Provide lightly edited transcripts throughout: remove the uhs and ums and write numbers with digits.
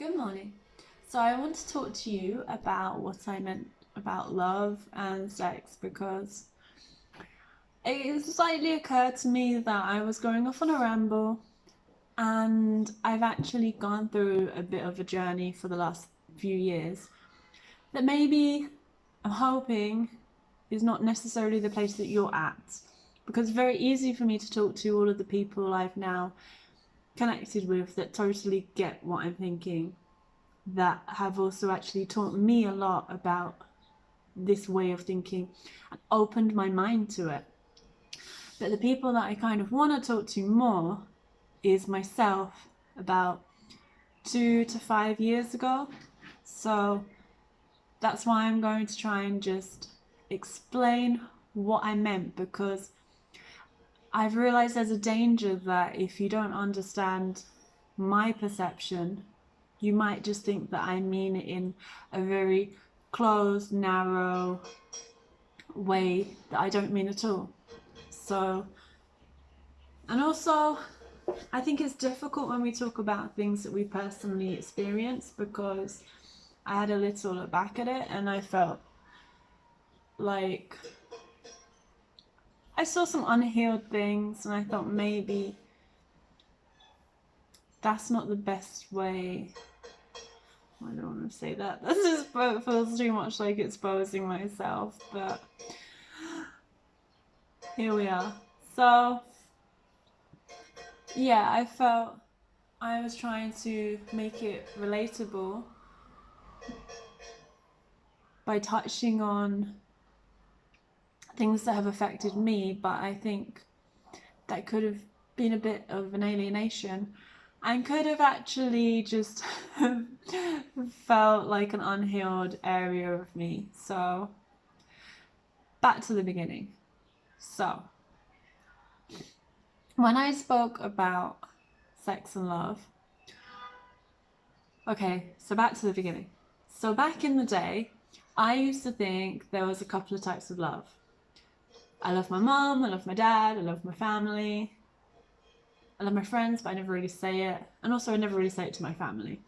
Good morning. So I want to talk to you about what I meant about love and sex because it slightly occurred to me that I was going off on a ramble and I've actually gone through a bit of a journey for the last few years that maybe I'm hoping is not necessarily the place that you're at, because it's very easy for me to talk to all of the people I've now connected with that totally get what I'm thinking, that have also actually taught me a lot about this way of thinking and opened my mind to it. But the people that I kind of want to talk to more is myself about 2 to 5 years ago. So that's why I'm going to try and just explain what I meant, because I've realized there's a danger that if you don't understand my perception, you might just think that I mean it in a very closed, narrow way that I don't mean at all. So, and also, I think it's difficult when we talk about things that we personally experience, because I had a little look back at it and I felt like I saw some unhealed things and I thought maybe that's not the best way. I don't want to say that. This just feels too much like exposing myself, but here we are. So, yeah, I felt I was trying to make it relatable by touching on things that have affected me, but I think that could have been a bit of an alienation and could have actually just felt like an unhealed area of me. So, back to the beginning. So, when I spoke about sex and love, okay, so back to the beginning. So, back in the day, I used to think there was a couple of types of love. I love my mum, I love my dad, I love my family, I love my friends, but I never really say it. And also I never really say it to my family.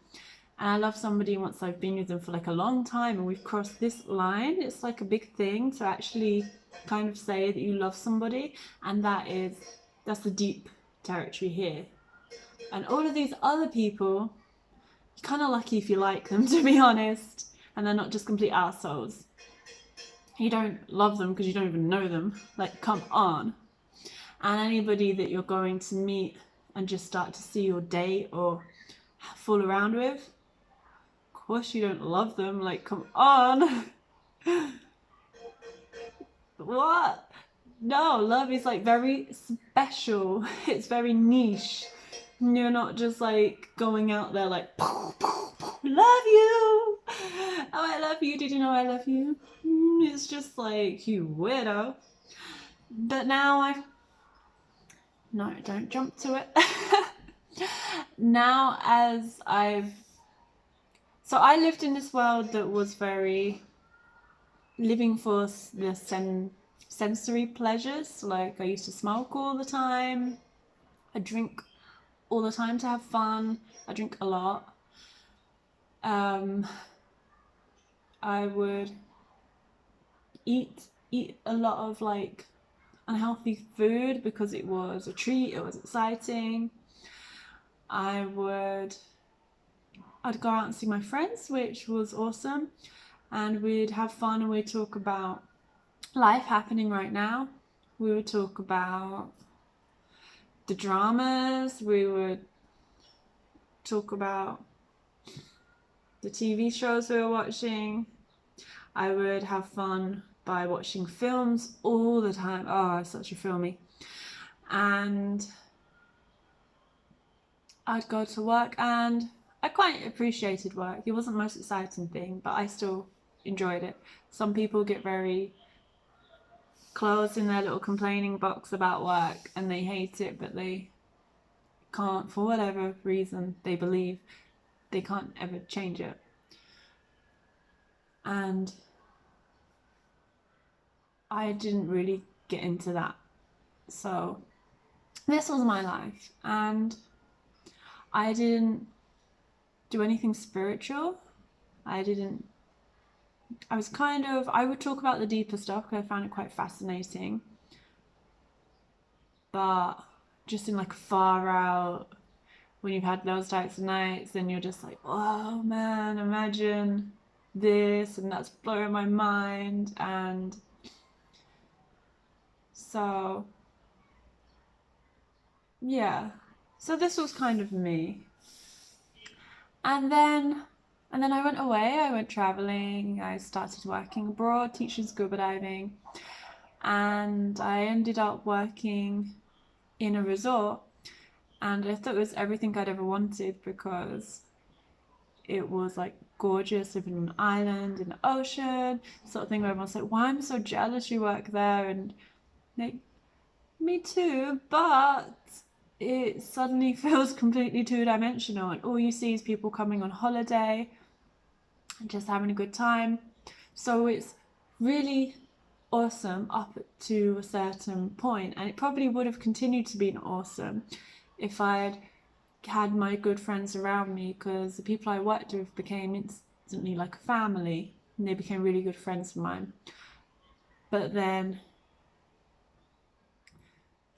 And I love somebody once I've been with them for like a long time and we've crossed this line. It's like a big thing to actually kind of say that you love somebody, and that's the deep territory here. And all of these other people, you're kind of lucky if you like them, to be honest, and they're not just complete assholes. You don't love them because you don't even know them. Like, come on. And anybody that you're going to meet and just start to see or date or fool around with, of course you don't love them. Like, come on. What? No, love is like very special. It's very niche. You're not just like going out there like, love you. Oh, I love you. Did you know I love you? It's just like, you weirdo. But now no, don't jump to it. Now so I lived in this world that was very living for the sensory pleasures. Like, I used to smoke all the time. I drink all the time to have fun. I drink a lot. I would eat a lot of like unhealthy food because it was a treat, it was exciting. I'd go out and see my friends, which was awesome, and we'd have fun and we'd talk about life happening right now. We would talk about the dramas, we would talk about the TV shows we were watching. I would have fun by watching films all the time. Oh, I'm such a filmy. And I'd go to work, and I quite appreciated work. It wasn't the most exciting thing, but I still enjoyed it. Some people get very closed in their little complaining box about work and they hate it, but they can't, for whatever reason, they believe they can't ever change it. And I didn't really get into that. So this was my life, and I didn't do anything spiritual. I would talk about the deeper stuff because I found it quite fascinating. But just in like far out, when you've had those types of nights, then you're just like, oh man, imagine this, and that's blowing my mind. And so, yeah. So this was kind of me. And then I went away, I went traveling, I started working abroad, teaching scuba diving, and I ended up working in a resort, and I thought it was everything I'd ever wanted because it was like gorgeous, living on an island in the ocean, sort of thing where everyone's like, why am I so jealous you work there? And like, me too, but it suddenly feels completely two-dimensional, and all you see is people coming on holiday and just having a good time. So it's really awesome up to a certain point, and it probably would have continued to be awesome if I had my good friends around me, because the people I worked with became instantly like a family, and they became really good friends of mine. But then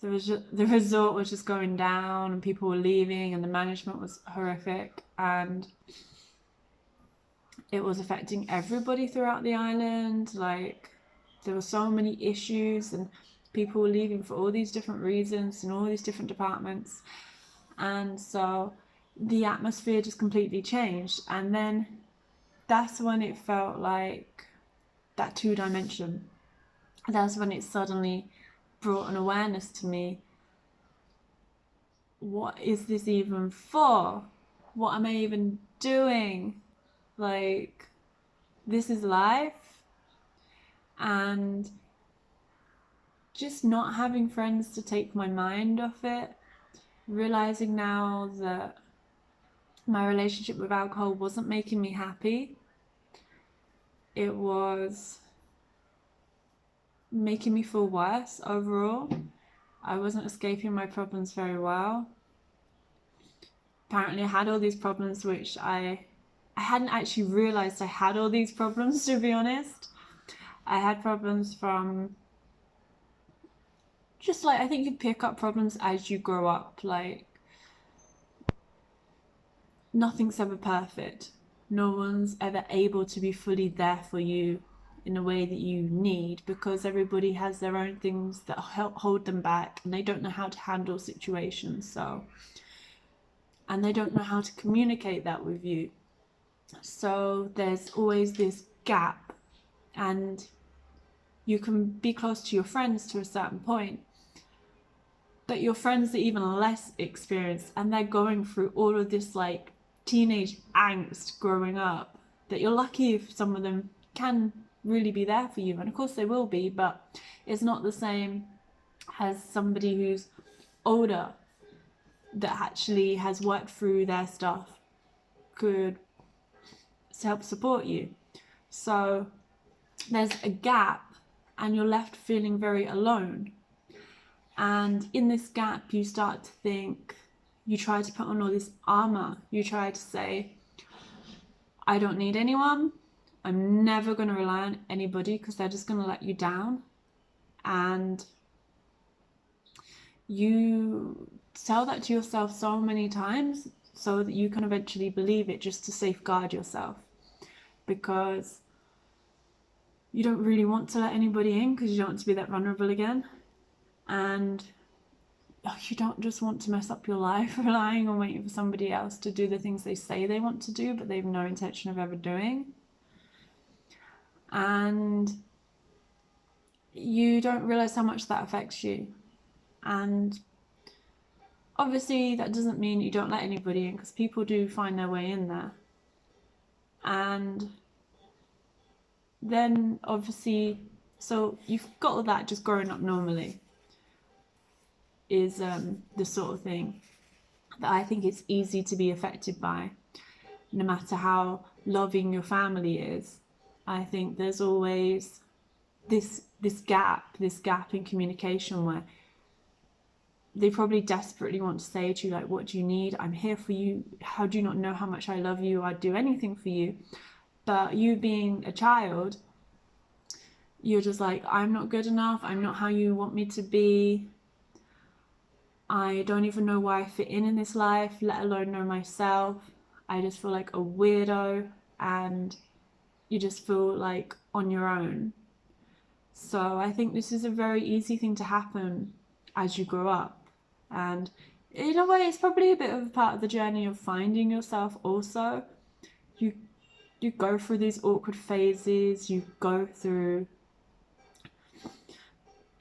the resort was just going down, and people were leaving, and the management was horrific, and it was affecting everybody throughout the island. Like, there were so many issues, and people were leaving for all these different reasons in all these different departments. And so the atmosphere just completely changed. And then that's when it felt like that two-dimension. That's when it suddenly brought an awareness to me. What is this even for? What am I even doing? Like, this is life. And just not having friends to take my mind off it, realizing now that my relationship with alcohol wasn't making me happy. It was making me feel worse overall. I wasn't escaping my problems very well. Apparently I had all these problems which I hadn't actually realized I had all these problems, to be honest. I had problems from just like, I think you pick up problems as you grow up. Like, nothing's ever perfect. No one's ever able to be fully there for you in a way that you need, because everybody has their own things that hold them back, and they don't know how to handle situations. And they don't know how to communicate that with you. So there's always this gap, and you can be close to your friends to a certain point, but your friends are even less experienced, and they're going through all of this like teenage angst growing up, that you're lucky if some of them can really be there for you, and of course they will be, but it's not the same as somebody who's older that actually has worked through their stuff could help support you. So there's a gap, and you're left feeling very alone. And in this gap, you start to think, you try to put on all this armor. You try to say, I don't need anyone. I'm never going to rely on anybody because they're just going to let you down. And you tell that to yourself so many times so that you can eventually believe it, just to safeguard yourself, because you don't really want to let anybody in because you don't want to be that vulnerable again. And you don't just want to mess up your life relying on waiting for somebody else to do the things they say they want to do, but they have no intention of ever doing. And you don't realize how much that affects you. And obviously that doesn't mean you don't let anybody in, because people do find their way in there. And then obviously, so you've got all that just growing up normally is the sort of thing that I think it's easy to be affected by, no matter how loving your family is. I think there's always this gap in communication where they probably desperately want to say to you, like, what do you need? I'm here for you. How do you not know how much I love you? I'd do anything for you. But you being a child, you're just like, I'm not good enough. I'm not how you want me to be. I don't even know where I fit in this life, let alone know myself. I just feel like a weirdo, and you just feel like on your own. So I think this is a very easy thing to happen as you grow up. And in a way, it's probably a bit of a part of the journey of finding yourself also. You go through these awkward phases, you go through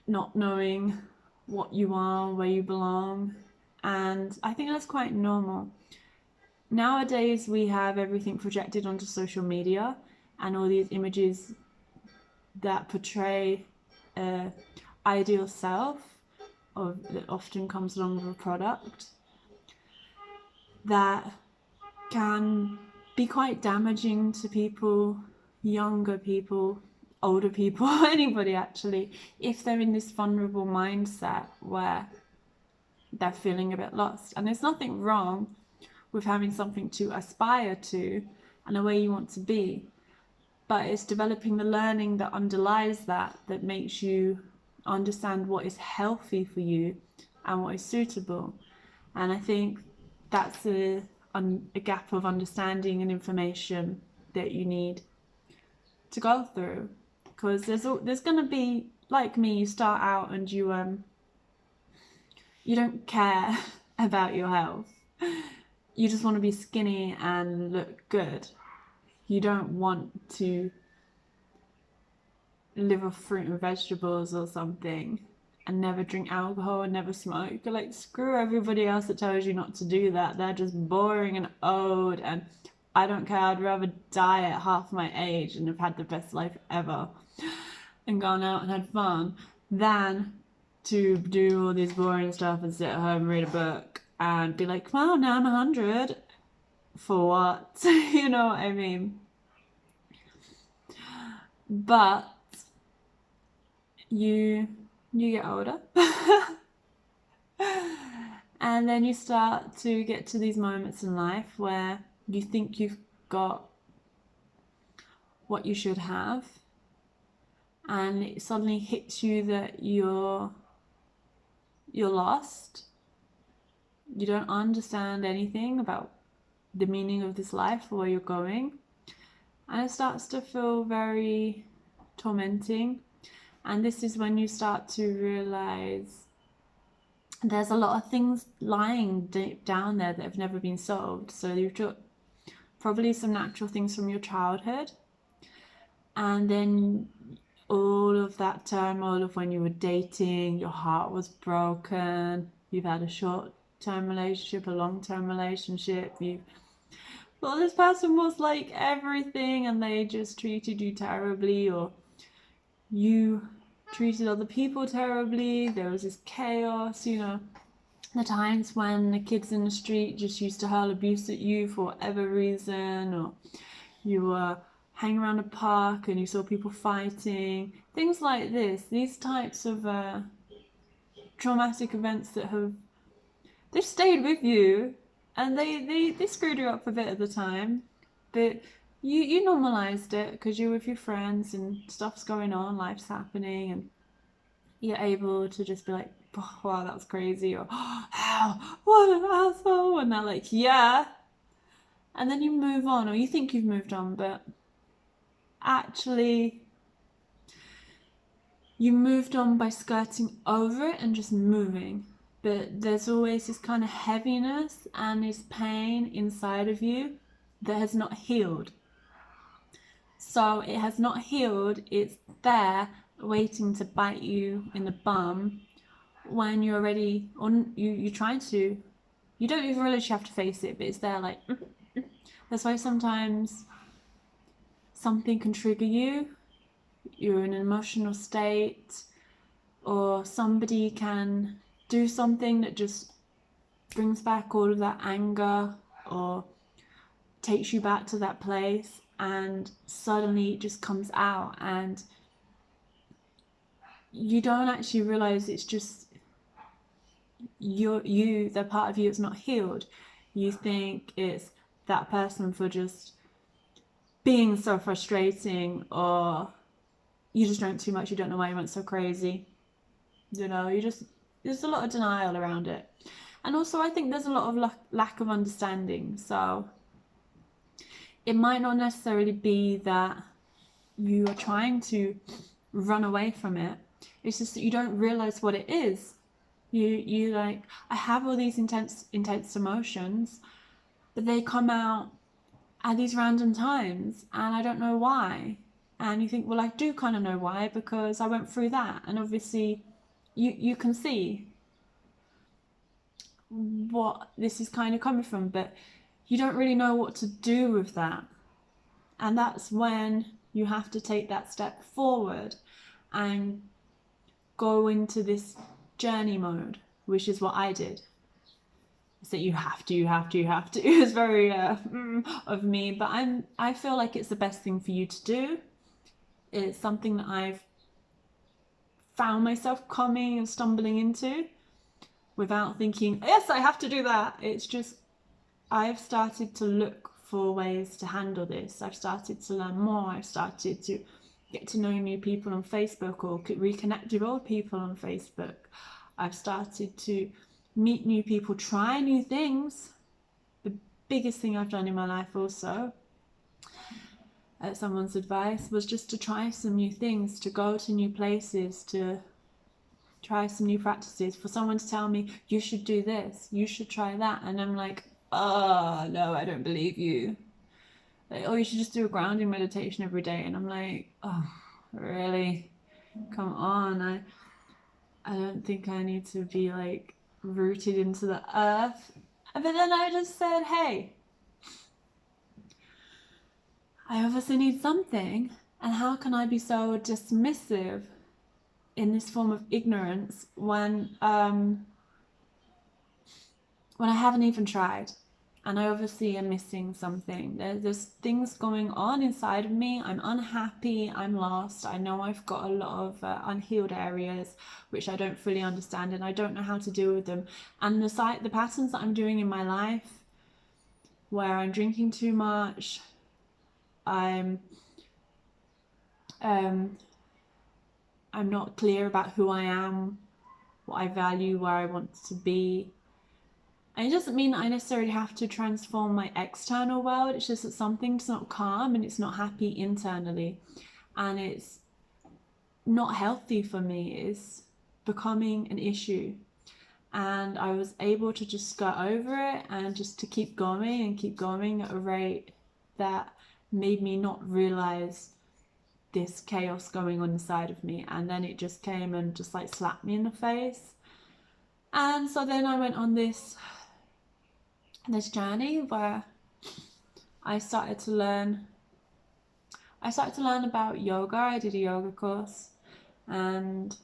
not knowing what you are, where you belong, and I think that's quite normal. Nowadays we have everything projected onto social media and all these images that portray an ideal self that often comes along with a product that can be quite damaging to people, younger people, older people, anybody actually, if they're in this vulnerable mindset where they're feeling a bit lost. And there's nothing wrong with having something to aspire to and a way you want to be, but it's developing the learning that underlies that makes you understand what is healthy for you and what is suitable. And I think that's a gap of understanding and information that you need to go through, because there's going to be, like me, you start out and you don't care about your health. You just want to be skinny and look good. You don't want to live off fruit and vegetables or something and never drink alcohol and never smoke. You're like, screw everybody else that tells you not to do that. They're just boring and old, and I don't care. I'd rather die at half my age and have had the best life ever and gone out and had fun than to do all this boring stuff and sit at home, read a book and be like, well, now I'm 100. For what? You know what I mean? But you get older and then you start to get to these moments in life where you think you've got what you should have, and it suddenly hits you that you're lost. You don't understand anything about the meaning of this life or where you're going, and it starts to feel very tormenting. And this is when you start to realize there's a lot of things lying deep down there that have never been solved. So you've got probably some natural things from your childhood, and then all of that turmoil of when you were dating, your heart was broken, you've had a short-term relationship, a long-term relationship, well, this person was like everything and they just treated you terribly, or you treated other people terribly. There was this chaos, the times when the kids in the street just used to hurl abuse at you for whatever reason, or you were hanging around a park and you saw people fighting, things like this. These types of traumatic events that they've stayed with you, and they screwed you up a bit at the time, but you normalized it because you're with your friends and stuff's going on, life's happening, and you're able to just be like, oh, wow, that was crazy, or oh, how, what an asshole, and they're like, yeah, and then you move on, or you think you've moved on, but actually you moved on by skirting over it and just moving. But there's always this kind of heaviness and this pain inside of you that has not healed. So it has not healed, it's there waiting to bite you in the bum when you're already on, you're trying to, you don't even really have to face it, but it's there like, that's why sometimes something can trigger you, you're in an emotional state, or somebody can do something that just brings back all of that anger or takes you back to that place, and suddenly it just comes out and you don't actually realize it's just the part of you is not healed. You think it's that person for just being so frustrating, or you just drank too much, you don't know why you went so crazy. You know, there's a lot of denial around it. And also I think there's a lot of lack of understanding. So it might not necessarily be that you are trying to run away from it. It's just that you don't realize what it is. You like, I have all these intense emotions, but they come out at these random times and I don't know why. And you think, well, I do kind of know why, because I went through that. And obviously you can see what this is kind of coming from, but you don't really know what to do with that. And that's when you have to take that step forward and go into this journey mode, which is what I did. It's that you have to. It's very of me, but I feel like it's the best thing for you to do. It's something that I've found myself coming and stumbling into without thinking, yes, I have to do that. It's just, I've started to look for ways to handle this. I've started to learn more. I've started to get to know new people on Facebook, or reconnect with old people on Facebook. I've started to meet new people, try new things. The biggest thing I've done in my life also, at someone's advice, was just to try some new things, to go to new places, to try some new practices. For someone to tell me, you should do this, you should try that, and I'm like, oh no, I don't believe you. Like, oh, you should just do a grounding meditation every day, and I'm like, oh really, come on. I don't think I need to be like rooted into the earth. But then I just said, hey, I obviously need something, and how can I be so dismissive in this form of ignorance when I haven't even tried? And I obviously am missing something. There's things going on inside of me. I'm unhappy, I'm lost. I know I've got a lot of unhealed areas which I don't fully understand, and I don't know how to deal with them. And the patterns that I'm doing in my life, where I'm drinking too much, I'm not clear about who I am, what I value, where I want to be. And it doesn't mean that I necessarily have to transform my external world. It's just that something's not calm and it's not happy internally, and it's not healthy for me. It's becoming an issue, and I was able to just go over it and just to keep going at a rate that made me not realize this chaos going on inside of me. And then it just came and just like slapped me in the face. And so then I went on this journey where I started to learn about yoga. I did a yoga course, and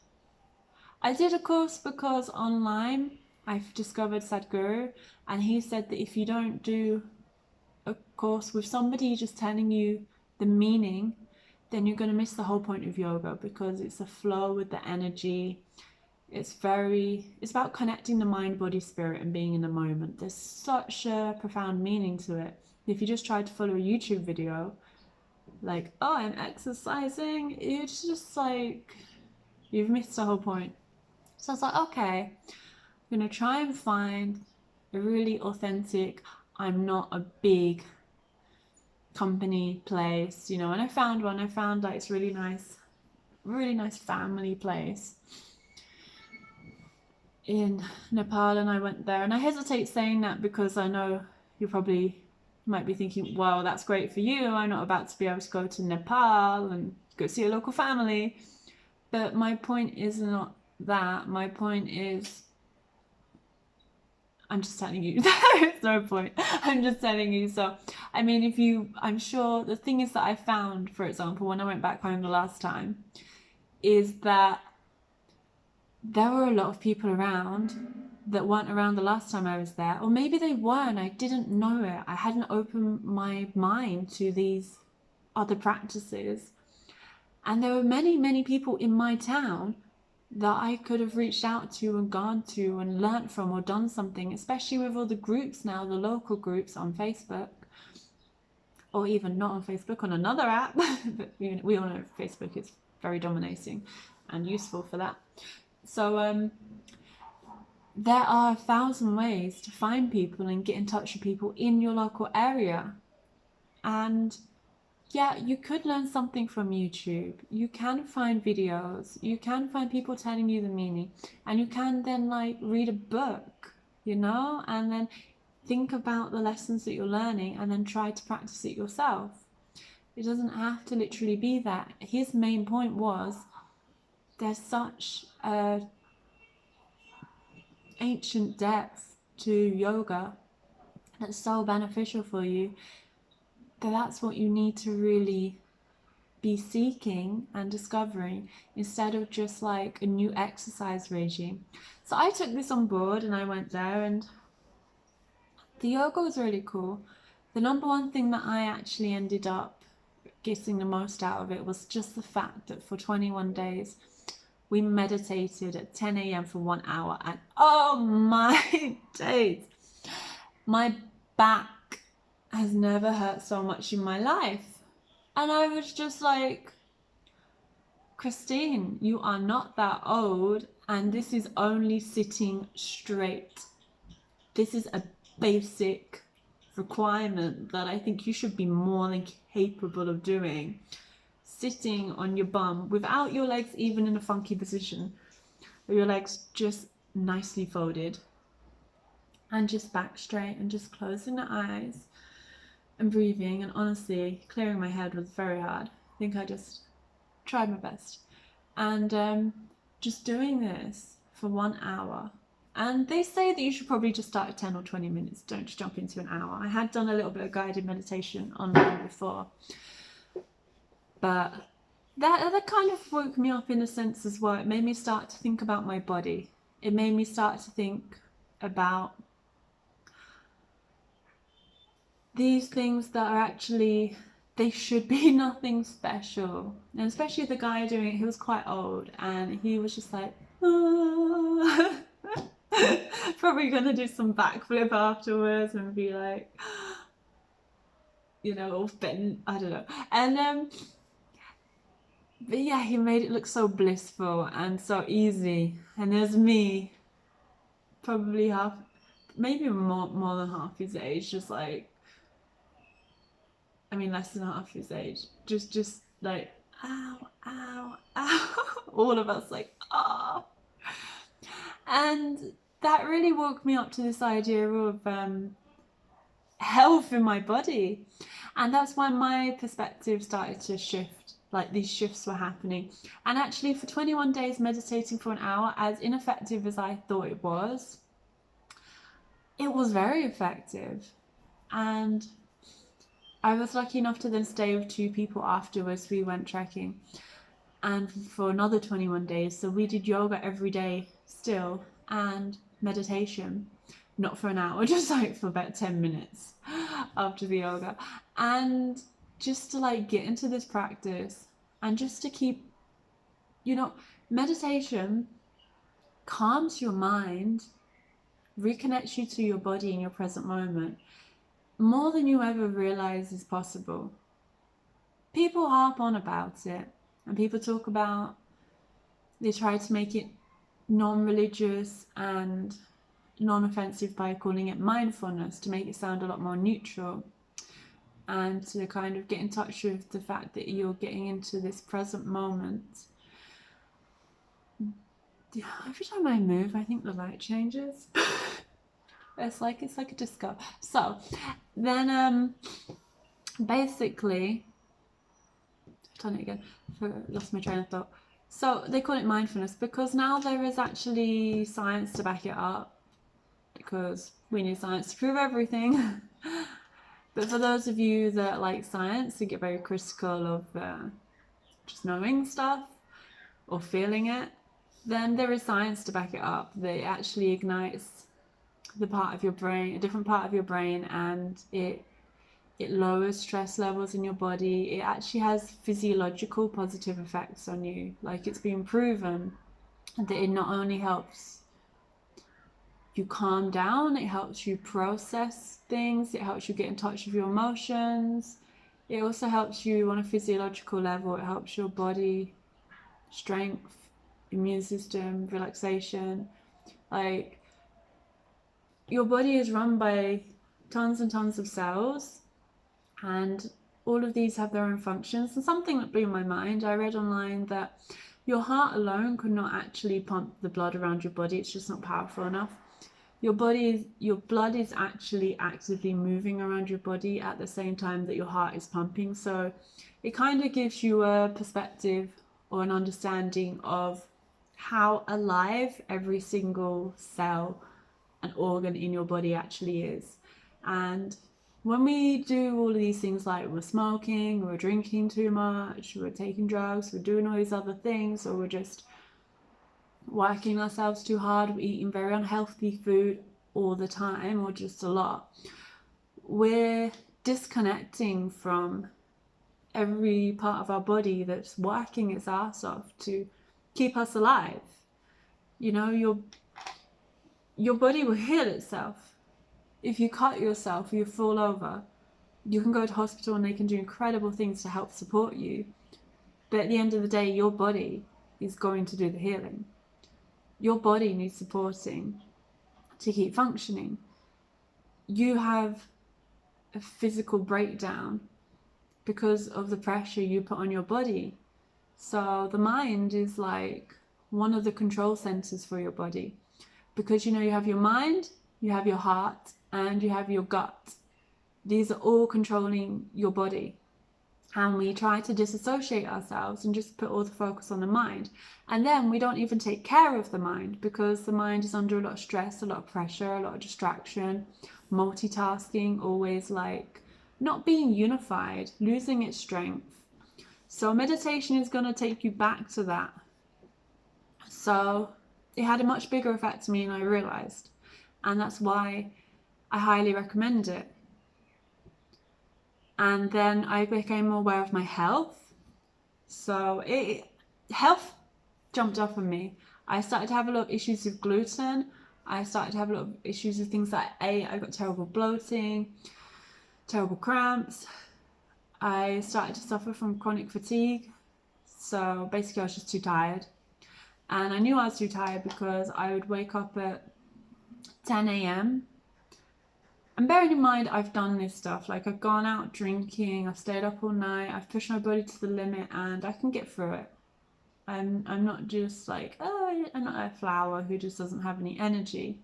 I did a course because online I've discovered Sadhguru, and he said that if you don't do a course with somebody just telling you the meaning, then you're going to miss the whole point of yoga, because it's a flow with the energy. It's about connecting the mind, body, spirit, and being in the moment. There's such a profound meaning to it. If you just try to follow a YouTube video, like, oh, I'm exercising, it's just like, you've missed the whole point. So I was like, okay, I'm going to try and find a really authentic, I'm not a big company place, you know. And I found one. I found like it's really nice family place in Nepal, and I went there. And I hesitate saying that because I know you probably might be thinking, well, that's great for you, I'm not about to be able to go to Nepal and go see a local family. But my point is not that. My point is, I'm just telling you, there's no point. I'm just telling you. So, I mean, I'm sure the thing is that I found, for example, when I went back home the last time, is that there were a lot of people around that weren't around the last time I was there, or maybe they were and I didn't know it. I hadn't opened my mind to these other practices. And there were many, many people in my town that I could have reached out to and gone to and learnt from or done something, especially with all the groups now, the local groups on Facebook, or even not on Facebook, on another app. But we all know Facebook is very dominating and useful for that. So there are 1,000 ways to find people and get in touch with people in your local area. And yeah, you could learn something from YouTube. You can find videos. You can find people telling you the meaning. And you can then like read a book, you know, and then think about the lessons that you're learning and then try to practice it yourself. It doesn't have to literally be that. His main point was there's such a ancient depth to yoga that's so beneficial for you, that's what you need to really be seeking and discovering, instead of just like a new exercise regime. So I took this on board and I went there, and the yoga was really cool. The number one thing that I actually ended up getting the most out of it was just the fact that for 21 days we meditated at 10 a.m. for 1 hour, and oh my days, my back has never hurt so much in my life. And I was just like, Christine, you are not that old, and this is only sitting straight. This is a basic requirement that I think you should be more than capable of doing. Sitting on your bum without your legs even in a funky position, with your legs just nicely folded, and just back straight, and just closing the eyes and breathing. And honestly, clearing my head was very hard. I think I just tried my best. And just doing this for 1 hour. And they say that you should probably just start at 10 or 20 minutes. Don't just jump into an hour. I had done a little bit of guided meditation online before. But that kind of woke me up in a sense as well. It made me start to think about my body. It made me start to think about these things that are actually, they should be nothing special. And especially the guy doing it, he was quite old, and he was just like, oh. Probably gonna do some backflip afterwards and be like, you know, all bent, I don't know. And but yeah, he made it look so blissful and so easy. And there's me, probably half, maybe more than half his age, just like, I mean less than half his age, just like, ow, ow, ow. All of us like, ah. And that really woke me up to this idea of health in my body. And that's when my perspective started to shift. Like, these shifts were happening. And actually, for 21 days meditating for 1 hour, as ineffective as I thought it was very effective. And I was lucky enough to then stay with 2 people afterwards. We went trekking, and for another 21 days. So we did yoga every day still, and meditation, not for 1 hour, just like for about 10 minutes after the yoga. And just to like get into this practice, and just to keep, you know, meditation calms your mind, reconnects you to your body in your present moment more than you ever realize is possible. People harp on about it, and people talk about, they try to make it non-religious and non-offensive by calling it mindfulness, to make it sound a lot more neutral, and to kind of get in touch with the fact that you're getting into this present moment. Every time I move, I think the light changes. It's like a disco. So then basically, I've done it again, lost my train of thought. So they call it mindfulness because now there is actually science to back it up, because we need science to prove everything. But for those of you that like science and get very critical of just knowing stuff or feeling it, then there is science to back it up. That it actually ignites the part of your brain, a different part of your brain, and it lowers stress levels in your body. It actually has physiological positive effects on you. Like, it's been proven that it not only helps you calm down, it helps you process things, it helps you get in touch with your emotions. It also helps you on a physiological level. It helps your body strength, immune system, relaxation. Like, your body is run by tons and tons of cells, and all of these have their own functions. And something that blew my mind, I read online that your heart alone could not actually pump the blood around your body. It's just not powerful enough. Your blood is actually actively moving around your body at the same time that your heart is pumping. So it kind of gives you a perspective or an understanding of how alive every single cell and organ in your body actually is. And when we do all of these things, like we're smoking, we're drinking too much, we're taking drugs, we're doing all these other things, or we're just working ourselves too hard, we're eating very unhealthy food all the time, or just a lot, we're disconnecting from every part of our body that's working its ass off to keep us alive. You know, your body will heal itself. If you cut yourself or you fall over, you can go to hospital and they can do incredible things to help support you. But at the end of the day, your body is going to do the healing. Your body needs supporting to keep functioning. You have a physical breakdown because of the pressure you put on your body. So the mind is like one of the control centers for your body, because you know, you have your mind, you have your heart, and you have your gut. These are all controlling your body. And we try to disassociate ourselves and just put all the focus on the mind. And then we don't even take care of the mind, because the mind is under a lot of stress, a lot of pressure, a lot of distraction, multitasking, always like not being unified, losing its strength. So meditation is going to take you back to that. So it had a much bigger effect to me than I realized. And that's why I highly recommend it. And then I became aware of my health. So health jumped up on me. I started to have a lot of issues with gluten. I started to have a lot of issues with things that I ate. I got terrible bloating, terrible cramps. I started to suffer from chronic fatigue. So basically I was just too tired. And I knew I was too tired because I would wake up at 10 a.m. And bearing in mind, I've done this stuff, like I've gone out drinking, I've stayed up all night, I've pushed my body to the limit, and I can get through it. I'm not just like, oh, I'm not a flower who just doesn't have any energy.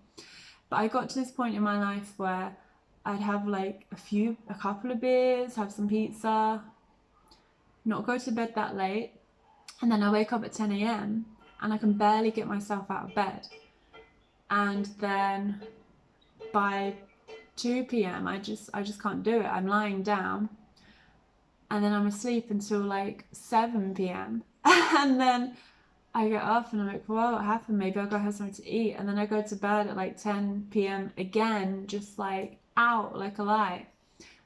But I got to this point in my life where I'd have like a couple of beers, have some pizza, not go to bed that late, and then I wake up at 10 a.m. and I can barely get myself out of bed. And then by 2 p.m. I just can't do it. I'm lying down and then I'm asleep until like 7 p.m. and then I get up and I'm like, well, what happened? Maybe I'll go have something to eat. And then I go to bed at like 10 p.m. again, just like out like a light.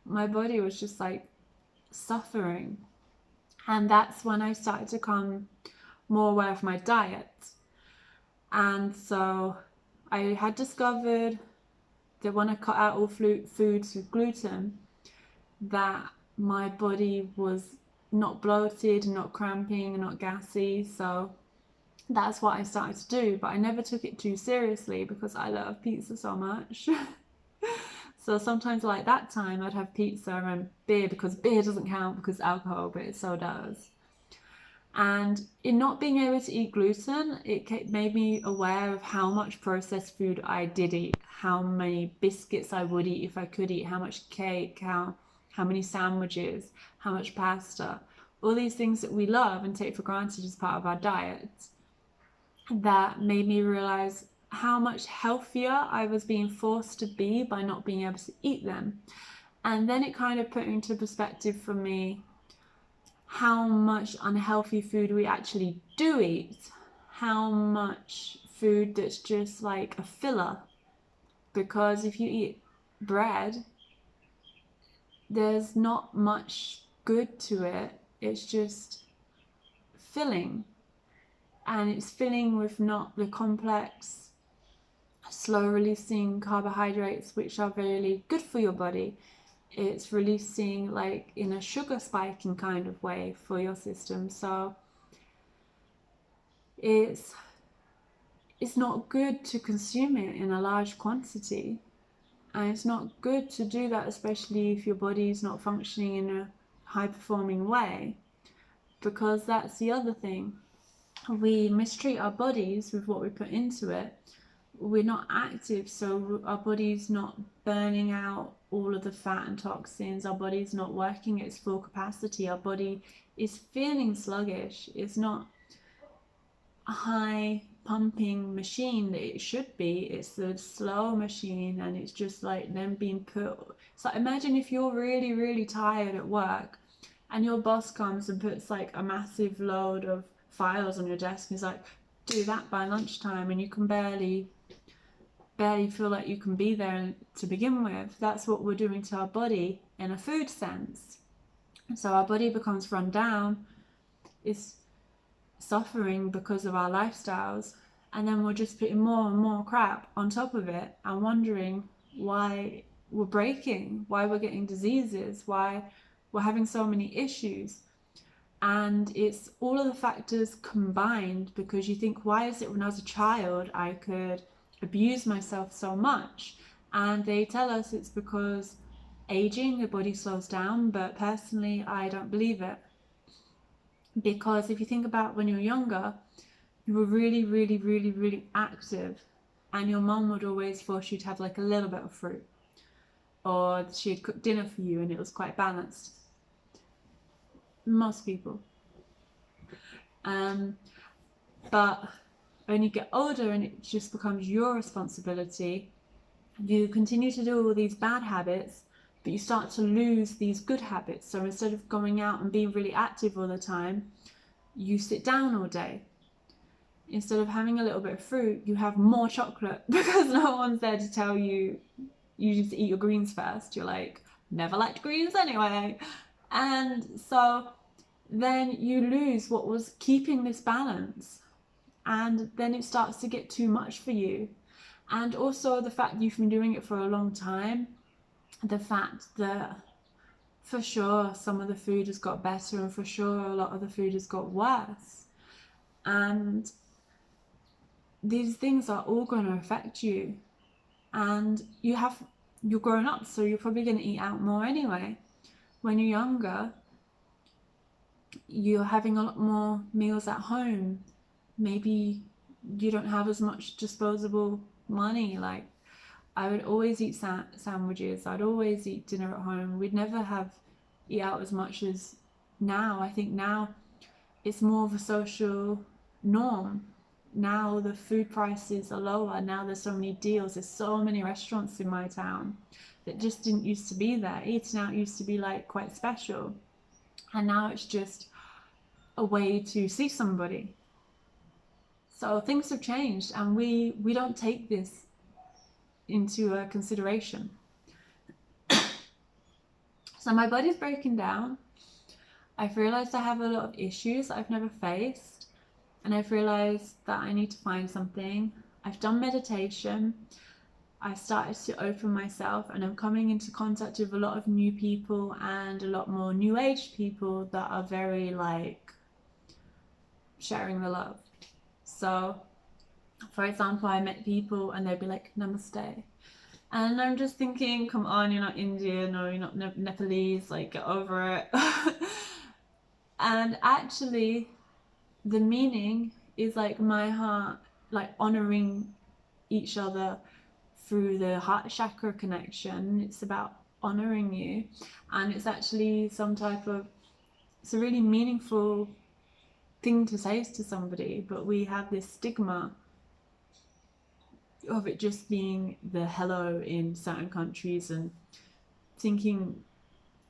My body was just like suffering. And that's when I started to become more aware of my diet. And so I had discovered that when I cut out all foods with gluten, that my body was not bloated, not cramping, and not gassy. So that's what I started to do, but I never took it too seriously because I love pizza so much. So sometimes like that time I'd have pizza and beer, because beer doesn't count because alcohol, but it so does. And in not being able to eat gluten, it made me aware of how much processed food I did eat, how many biscuits I would eat if I could eat, how much cake, how many sandwiches, how much pasta, all these things that we love and take for granted as part of our diet. That made me realize how much healthier I was being forced to be by not being able to eat them. And then it kind of put into perspective for me how much unhealthy food we actually do eat, how much food that's just like a filler. Because if you eat bread, there's not much good to it, it's just filling. and it's filling with not the complex, slow releasing carbohydrates, which are really good for your body. It's releasing like in a sugar spiking kind of way for your system. So it's not good to consume it in a large quantity, and it's not good to do that, especially if your body is not functioning in a high performing way, because that's the other thing. We mistreat our bodies with what we put into it. We're not active, so our body's not burning out all of the fat and toxins. Our body's not working at its full capacity. Our body is feeling sluggish. It's not a high pumping machine that it should be. It's a slow machine, and it's just like them being put. So imagine if you're really, really tired at work and your boss comes and puts like a massive load of files on your desk and is like, do that by lunchtime, and you can barely feel like you can be there to begin with. That's what we're doing to our body in a food sense. So our body becomes run down, is suffering because of our lifestyles, and then we're just putting more and more crap on top of it and wondering why we're breaking, why we're getting diseases, why we're having so many issues. And it's all of the factors combined, because you think, why is it when I was a child I could abuse myself so much? And they tell us it's because aging, the body slows down, but personally I don't believe it. Because if you think about when you're younger, you were really, really, really, really active, and your mum would always force you to have like a little bit of fruit, or she'd cook dinner for you and it was quite balanced. Most people. But when you get older and it just becomes your responsibility, you continue to do all these bad habits, but you start to lose these good habits. So instead of going out and being really active all the time, you sit down all day. Instead of having a little bit of fruit, you have more chocolate, because no one's there to tell you need to eat your greens first. You're like, never liked greens anyway. And so then you lose what was keeping this balance, and then it starts to get too much for you. And also the fact you've been doing it for a long time, the fact that for sure some of the food has got better, and for sure a lot of the food has got worse, and these things are all going to affect you. And you're grown up, so you're probably going to eat out more anyway. When you're younger, you're having a lot more meals at home. Maybe you don't have as much disposable money. Like, I would always eat sandwiches. I'd always eat dinner at home. We'd never eat out as much as now. I think now it's more of a social norm. Now the food prices are lower. Now there's so many deals. There's so many restaurants in my town that just didn't used to be there. Eating out used to be like quite special, and now it's just a way to see somebody. So things have changed, and we don't take this into consideration. So my body's breaking down. I've realized I have a lot of issues that I've never faced, and I've realized that I need to find something. I've done meditation. I started to open myself, and I'm coming into contact with a lot of new people, and a lot more new age people that are very like sharing the love. So for example, I met people and they'd be like, namaste, and I'm just thinking, come on, you're not Indian or you're not Nepalese, like get over it. And actually the meaning is like my heart, like honoring each other through the heart chakra connection. It's about honoring you, and it's actually it's a really meaningful thing to say to somebody, but we have this stigma of it just being the hello in certain countries, and thinking,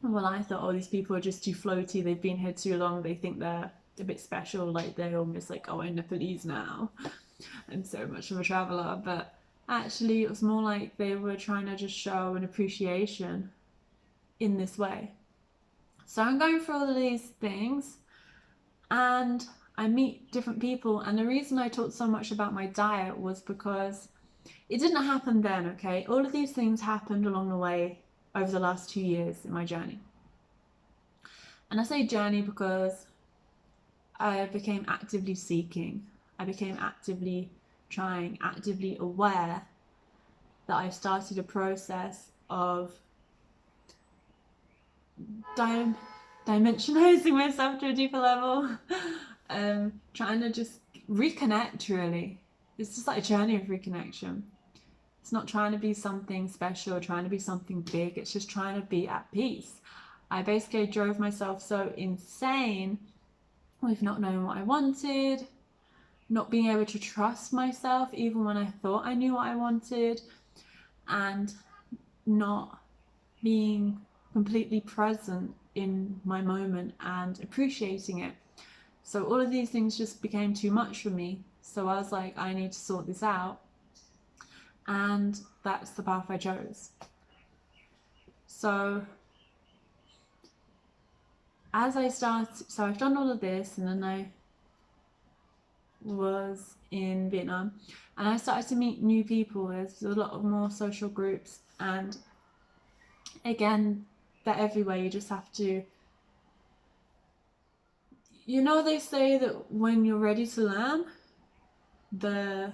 well, I thought, oh, these people are just too floaty, they've been here too long, they think they're a bit special, like they're almost like, oh, I'm Nepalese now, I'm so much of a traveler. But actually it was more like they were trying to just show an appreciation in this way. So I'm going through all of these things, and I meet different people. And the reason I talked so much about my diet was because it didn't happen then, okay? All of these things happened along the way over the last 2 years in my journey. And I say journey because I became actively seeking. I became actively trying, actively aware that I started a process of dimensionalizing myself to a deeper level, trying to just reconnect, really. It's just like a journey of reconnection. It's not trying to be something special or trying to be something big. It's just trying to be at peace. I basically drove myself so insane with not knowing what I wanted, not being able to trust myself even when I thought I knew what I wanted, and not being completely present in my moment and appreciating it. So all of these things just became too much for me. So I was like, I need to sort this out. And that's the path I chose. So as I started, so I've done all of this, and then I was in Vietnam and I started to meet new people. There's a lot of more social groups, and again, they're everywhere. You just have to, you know, they say that when you're ready to learn, the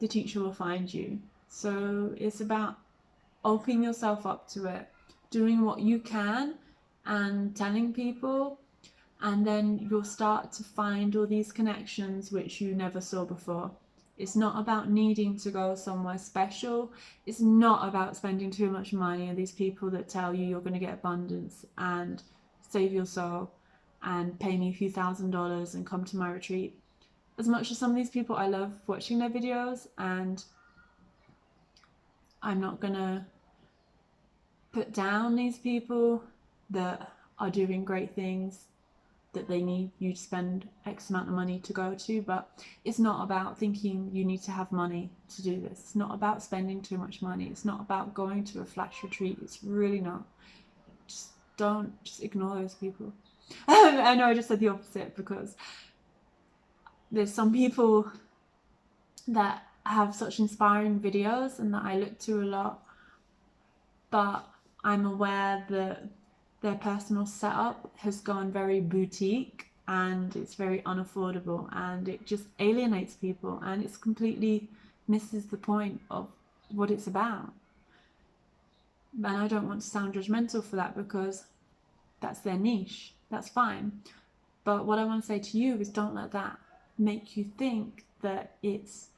teacher will find you. So it's about opening yourself up to it, doing what you can and telling people, and then you'll start to find all these connections which you never saw before. It's not about needing to go somewhere special. It's not about spending too much money on these people that tell you you're going to get abundance and save your soul and pay me a few $1,000s and come to my retreat. As much as some of these people, I love watching their videos, and I'm not going to put down these people that are doing great things that they need you to spend X amount of money to go to, but it's not about thinking you need to have money to do this. It's not about spending too much money. It's not about going to a flash retreat. It's really not. Just ignore those people. I know I just said the opposite, because there's some people that have such inspiring videos and that I look to a lot, but I'm aware that their personal setup has gone very boutique and it's very unaffordable, and it just alienates people, and it's completely misses the point of what it's about. And I don't want to sound judgmental for that, because that's their niche. That's fine. But what I want to say to you is, don't let that make you think that it's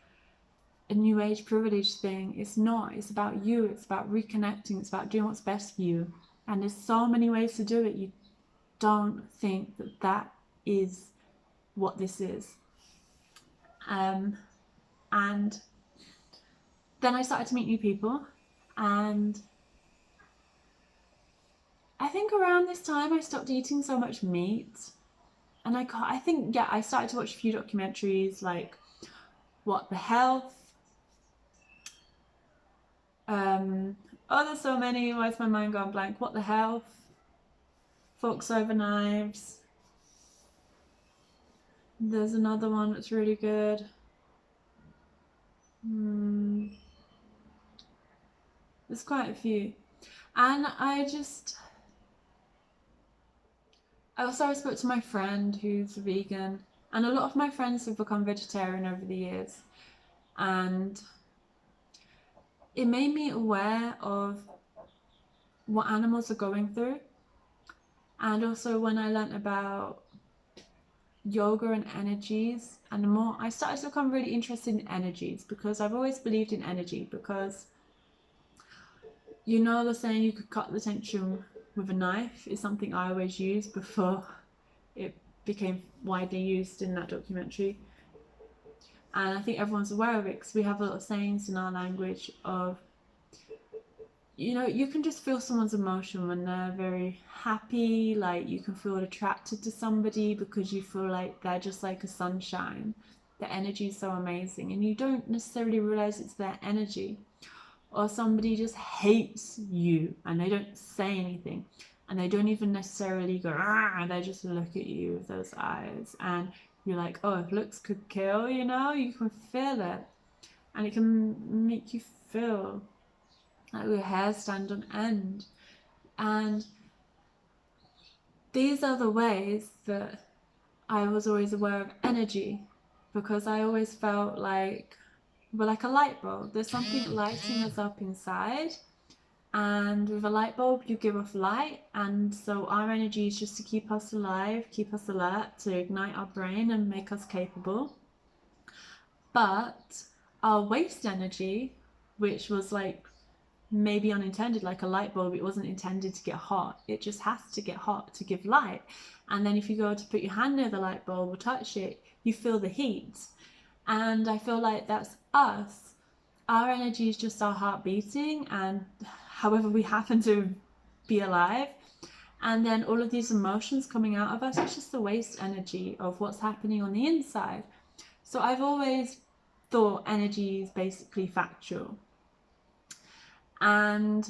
a new age privilege thing. It's not. It's about you. It's about reconnecting. It's about doing what's best for you. And there's so many ways to do it. You don't think that that is what this is. And then I started to meet new people, and I think around this time I stopped eating so much meat, and I think I started to watch a few documentaries like What the Health. Oh, there's so many. Why is my mind gone blank? What the Health, Forks Over Knives. There's another one that's really good. There's quite a few. And I spoke to my friend who's a vegan, and a lot of my friends have become vegetarian over the years, and it made me aware of what animals are going through. And also when I learned about yoga and energies, and the more I started to become really interested in energies, because I've always believed in energy, because you know the saying you could cut the tension with a knife is something I always used before it became widely used in that documentary. And I think everyone's aware of it, because we have a lot of sayings in our language of, you know, you can just feel someone's emotion when they're very happy. Like, you can feel attracted to somebody because you feel like they're just like a sunshine. The energy is so amazing, and you don't necessarily realize it's their energy. Or somebody just hates you and they don't say anything, and they don't even necessarily go, ah, they just look at you with those eyes, and you're like, oh, if looks could kill, you know, you can feel it. And it can make you feel like your hair stand on end. And these are the ways that I was always aware of energy, because I always felt like we're like a light bulb. There's something lighting us up inside. And with a light bulb, you give off light. And so our energy is just to keep us alive, keep us alert, to ignite our brain and make us capable. But our waste energy, which was like maybe unintended, like a light bulb, it wasn't intended to get hot. It just has to get hot to give light. And then if you go to put your hand near the light bulb or touch it, you feel the heat. And I feel like that's us. Our energy is just our heart beating, and however we happen to be alive. And then all of these emotions coming out of us, it's just the waste energy of what's happening on the inside. So I've always thought energy is basically factual. And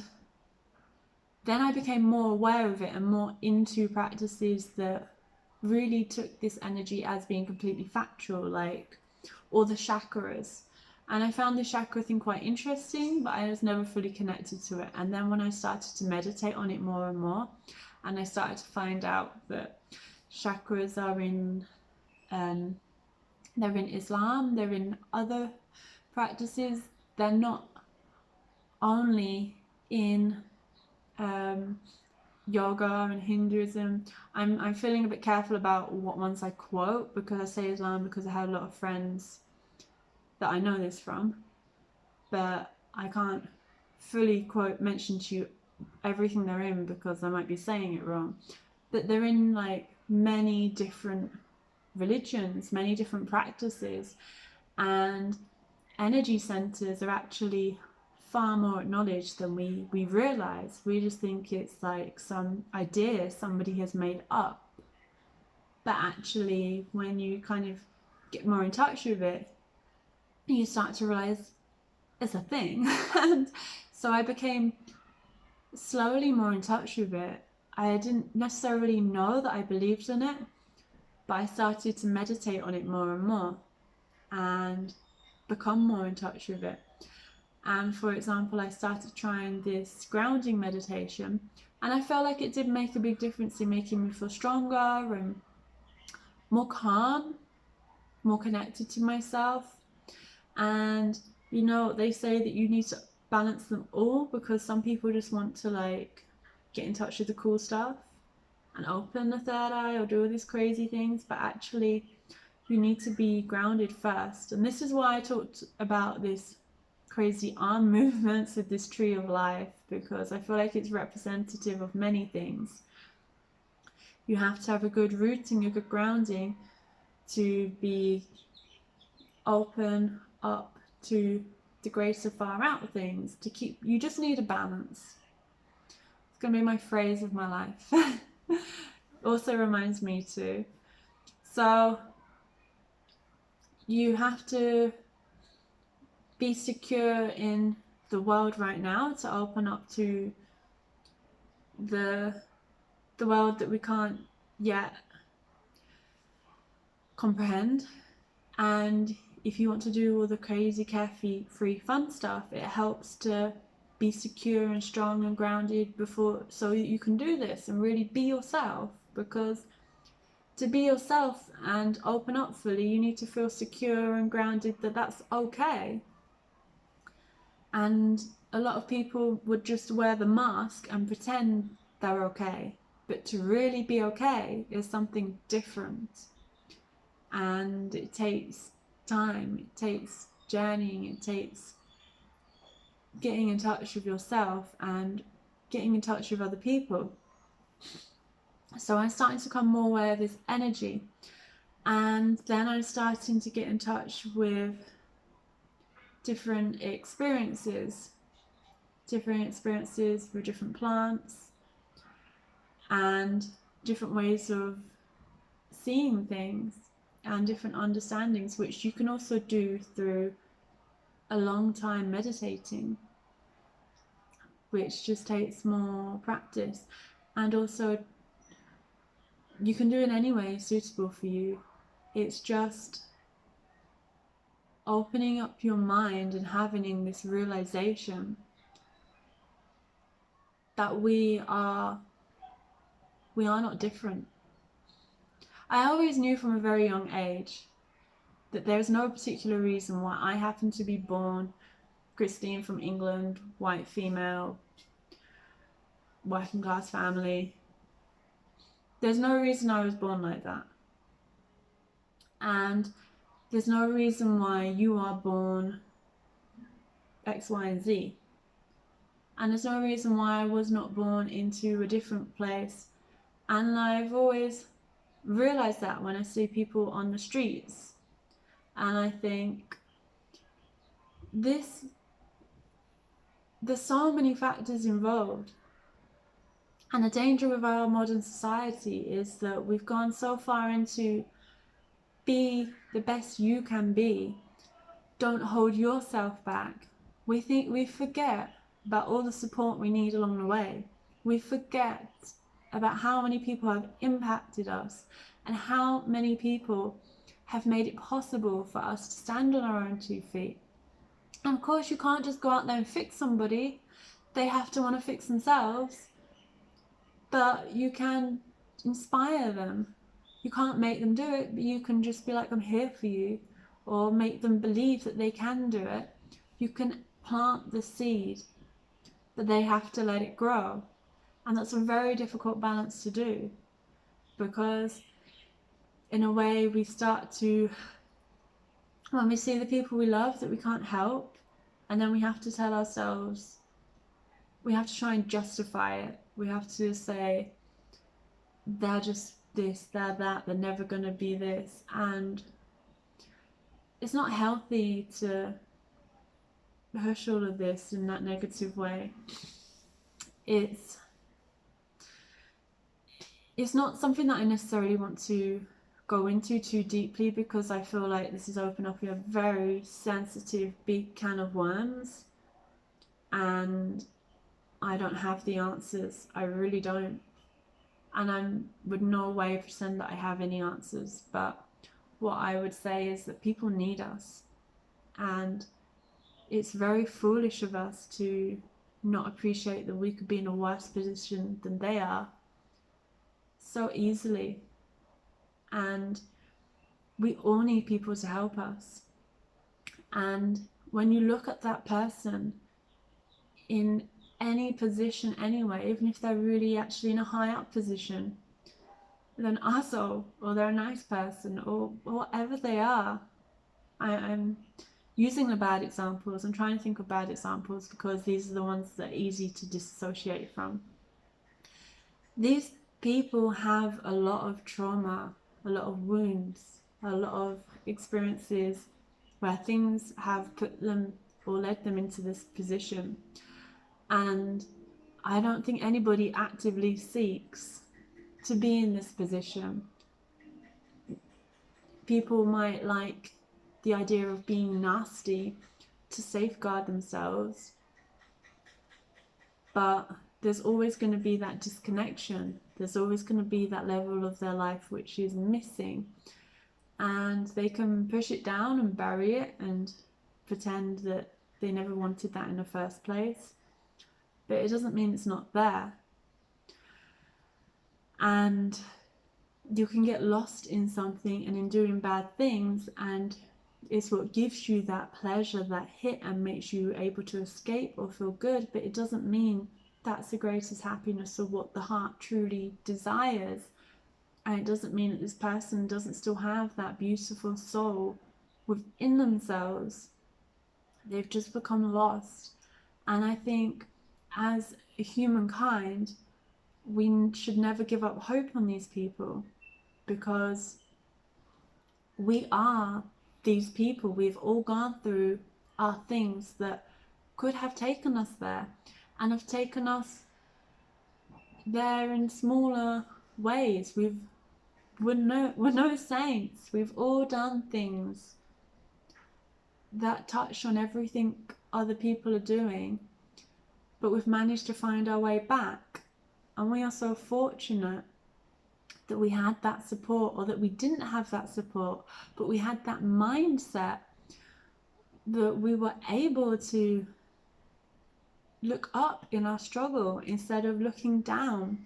then I became more aware of it and more into practices that really took this energy as being completely factual, like all the chakras. And I found the chakra thing quite interesting, but I was never fully connected to it. And then when I started to meditate on it more and more, and I started to find out that chakras are in, they're in Islam, they're in other practices, they're not only in yoga and Hinduism. I'm feeling a bit careful about what ones I quote, because I say Islam because I have a lot of friends that I know this from, but I can't fully mention to you everything they're in because I might be saying it wrong. But they're in like many different religions, many different practices, and energy centers are actually far more acknowledged than we realize. We just think it's like some idea somebody has made up. But actually, when you kind of get more in touch with it, you start to realize it's a thing. And so I became slowly more in touch with it. I didn't necessarily know that I believed in it, but I started to meditate on it more and more and become more in touch with it. And for example, I started trying this grounding meditation, and I felt like it did make a big difference in making me feel stronger and more calm, more connected to myself. And you know, they say that you need to balance them all, because some people just want to like get in touch with the cool stuff and open the third eye or do all these crazy things, but actually you need to be grounded first. And this is why I talked about this crazy arm movements with this tree of life, because I feel like it's representative of many things. You have to have a good rooting, a good grounding to be open up to the greater far out things. To keep, you just need a balance. It's gonna be my phrase of my life. Also reminds me too. So you have to be secure in the world right now to open up to the world that we can't yet comprehend. And if you want to do all the crazy carefree fun stuff, it helps to be secure and strong and grounded before, so you can do this and really be yourself. Because to be yourself and open up fully, you need to feel secure and grounded that that's okay. And a lot of people would just wear the mask and pretend they're okay. But to really be okay is something different. And it takes time, it takes journeying, it takes getting in touch with yourself and getting in touch with other people. So I'm starting to become more aware of this energy. And then I'm starting to get in touch with different experiences with different plants and different ways of seeing things and different understandings, which you can also do through a long time meditating, which just takes more practice. And also you can do it in any way suitable for you. It's just opening up your mind and having this realization that we are not different. I always knew from a very young age that there's no particular reason why I happen to be born Christine from England, white female, working class family. There's no reason I was born like that. And there's no reason why you are born X, Y, and Z. And there's no reason why I was not born into a different place. And I've always realized that when I see people on the streets. And I think there's so many factors involved. And the danger with our modern society is that we've gone so far into be the best you can be. Don't hold yourself back. We forget about all the support we need along the way. We forget about how many people have impacted us and how many people have made it possible for us to stand on our own 2 feet. And of course, you can't just go out there and fix somebody. They have to want to fix themselves. But you can inspire them. You can't make them do it, but you can just be like, I'm here for you, or make them believe that they can do it. You can plant the seed, but they have to let it grow. And that's a very difficult balance to do, because in a way we start to, when we see the people we love that we can't help, and then we have to tell ourselves, we have to try and justify it. We have to say, they're just this, they're that, they're never going to be this. And it's not healthy to push all of this in that negative way. It's not something that I necessarily want to go into too deeply, because I feel like this is opening up a very sensitive, big can of worms, and I don't have the answers. I really don't. And I would no way pretend that I have any answers. But what I would say is that people need us. And it's very foolish of us to not appreciate that we could be in a worse position than they are so easily. And we all need people to help us. And when you look at that person in any position anyway, even if they're really actually in a high up position, they're an asshole, or they're a nice person, or whatever they are. I'm using the bad examples. I'm trying to think of bad examples because these are the ones that are easy to disassociate from. These people have a lot of trauma, a lot of wounds, a lot of experiences where things have put them or led them into this position. And I don't think anybody actively seeks to be in this position. People might like the idea of being nasty to safeguard themselves, but there's always going to be that disconnection. There's always going to be that level of their life which is missing, and they can push it down and bury it and pretend that they never wanted that in the first place. But it doesn't mean it's not there. And you can get lost in something and in doing bad things, and it's what gives you that pleasure, that hit, and makes you able to escape or feel good. But it doesn't mean that's the greatest happiness or what the heart truly desires. And it doesn't mean that this person doesn't still have that beautiful soul within themselves. They've just become lost. And I think as a humankind, we should never give up hope on these people, because we are these people. We've all gone through our things that could have taken us there, and have taken us there in smaller ways. We're no saints. We've all done things that touch on everything other people are doing, but we've managed to find our way back. And we are so fortunate that we had that support, or that we didn't have that support, but we had that mindset that we were able to look up in our struggle instead of looking down,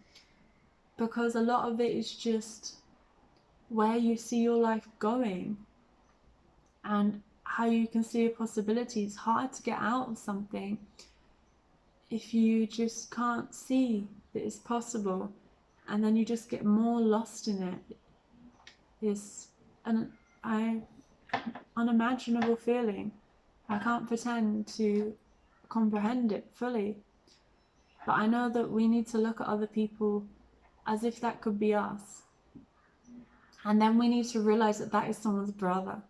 because a lot of it is just where you see your life going and how you can see a possibility. It's hard to get out of something if you just can't see that it's possible, and then you just get more lost in it. It's an unimaginable feeling. I can't pretend to comprehend it fully, but I know that we need to look at other people as if that could be us, and then we need to realize that that is someone's brother,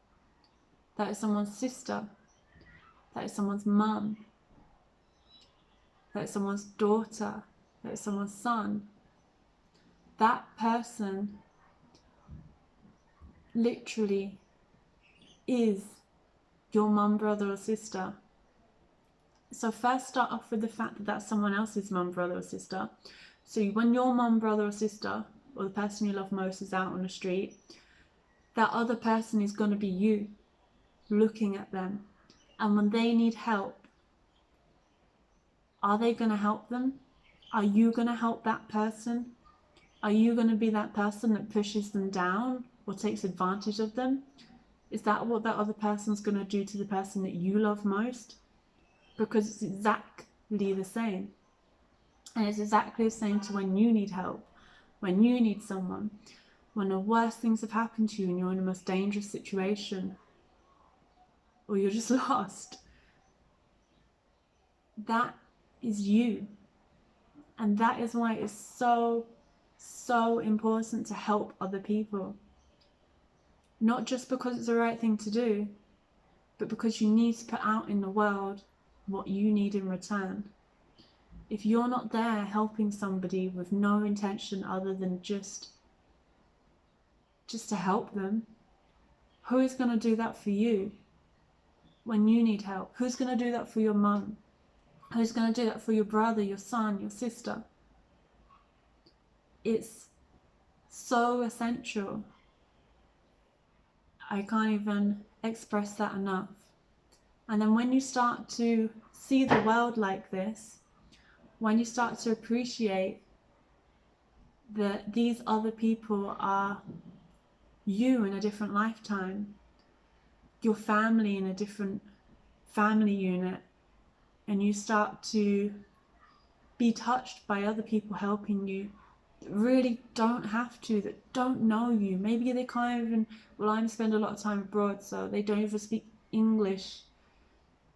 that is someone's sister, that is someone's mum, that is someone's daughter, that is someone's son. That person literally is your mum, brother or sister. So first start off with the fact that that's someone else's mum, brother or sister. So when your mum, brother or sister, or the person you love most is out on the street, that other person is going to be you, looking at them. And when they need help, are they going to help them? Are you going to help that person? Are you going to be that person that pushes them down or takes advantage of them? Is that what that other person's going to do to the person that you love most? Because it's exactly the same. And it's exactly the same to when you need help, when you need someone, when the worst things have happened to you and you're in the most dangerous situation, or you're just lost. That is you. And that is why it's so important to help other people. Not just because it's the right thing to do, but because you need to put out in the world what you need in return. If you're not there helping somebody with no intention other than just to help them, who is going to do that for you when you need help? Who's going to do that for your mum? Who's going to do that for your brother, your son, your sister? It's so essential. I can't even express that enough. And then when you start to see the world like this, when you start to appreciate that these other people are you in a different lifetime, your family in a different family unit, and you start to be touched by other people helping you that really don't have to, that don't know you. Maybe they can't even, well, I spend a lot of time abroad, so they don't even speak English.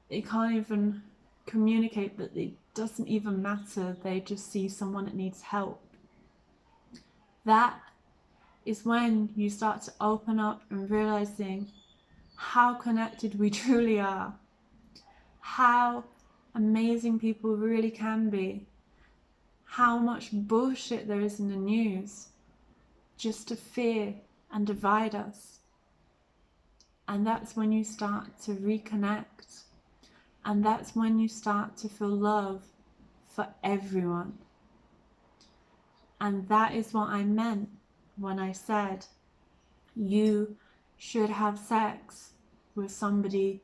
They can't even communicate, but it doesn't even matter. They just see someone that needs help. That is when you start to open up and realizing how connected we truly are, how amazing people really can be, how much bullshit there is in the news just to fear and divide us. And that's when you start to reconnect, and that's when you start to feel love for everyone. And that is what I meant when I said you should have sex with somebody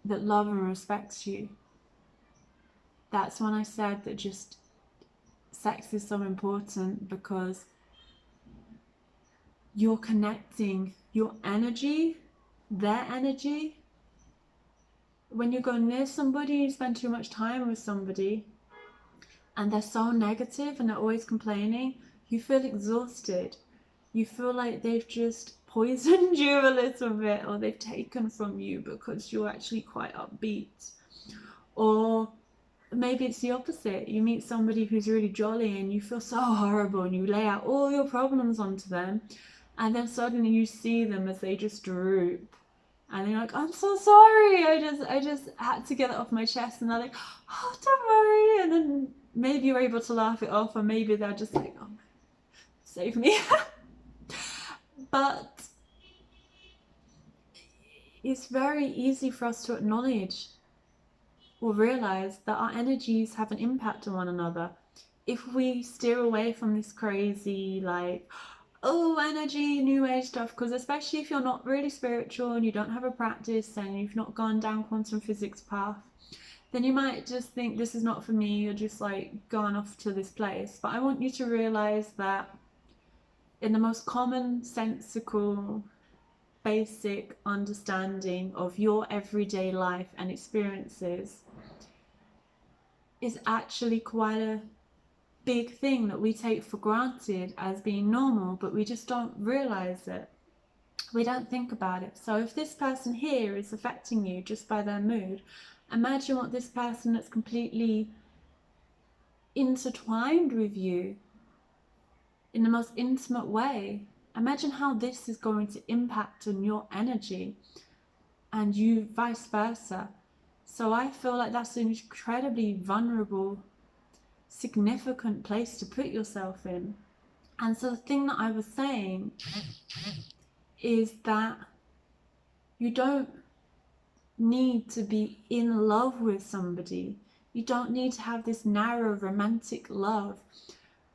that loves and respects you. That's when I said that just sex is so important, because you're connecting your energy, their energy. When you go near somebody, you spend too much time with somebody, and they're so negative and they're always complaining, you feel exhausted. You feel like they've just poisoned you a little bit, or they've taken from you because you're actually quite upbeat. Or maybe it's the opposite. You meet somebody who's really jolly and you feel so horrible, and you lay out all your problems onto them, and then suddenly you see them as they just droop, and you're like, I'm so sorry, I just had to get it off my chest. And they're like, oh, don't worry. And then maybe you're able to laugh it off, or maybe they're just like, oh, save me. But it's very easy for us to acknowledge or realize that our energies have an impact on one another. if we steer away from this crazy, like, oh, energy, new age stuff, because especially if you're not really spiritual and you don't have a practice and you've not gone down quantum physics path, then you might just think this is not for me. You're just like gone off to this place. But I want you to realize that in the most common, sensical, basic understanding of your everyday life and experiences is actually quite a big thing that we take for granted as being normal, but we just don't realize it. We don't think about it. So if this person here is affecting you just by their mood, imagine what this person that's completely intertwined with you in the most intimate way. Imagine how this is going to impact on your energy and you vice versa. So I feel like that's an incredibly vulnerable, significant place to put yourself in. And so the thing that I was saying is that you don't need to be in love with somebody. You don't need to have this narrow romantic love.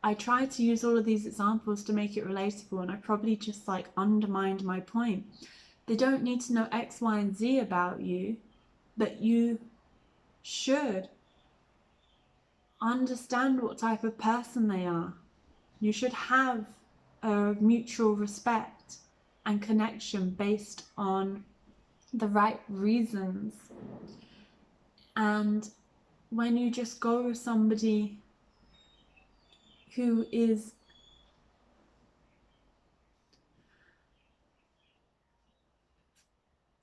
I tried to use all of these examples to make it relatable, and I probably just like undermined my point. They don't need to know X, Y, and Z about you, but you should understand what type of person they are. You should have a mutual respect and connection based on the right reasons. And when you just go with somebody who is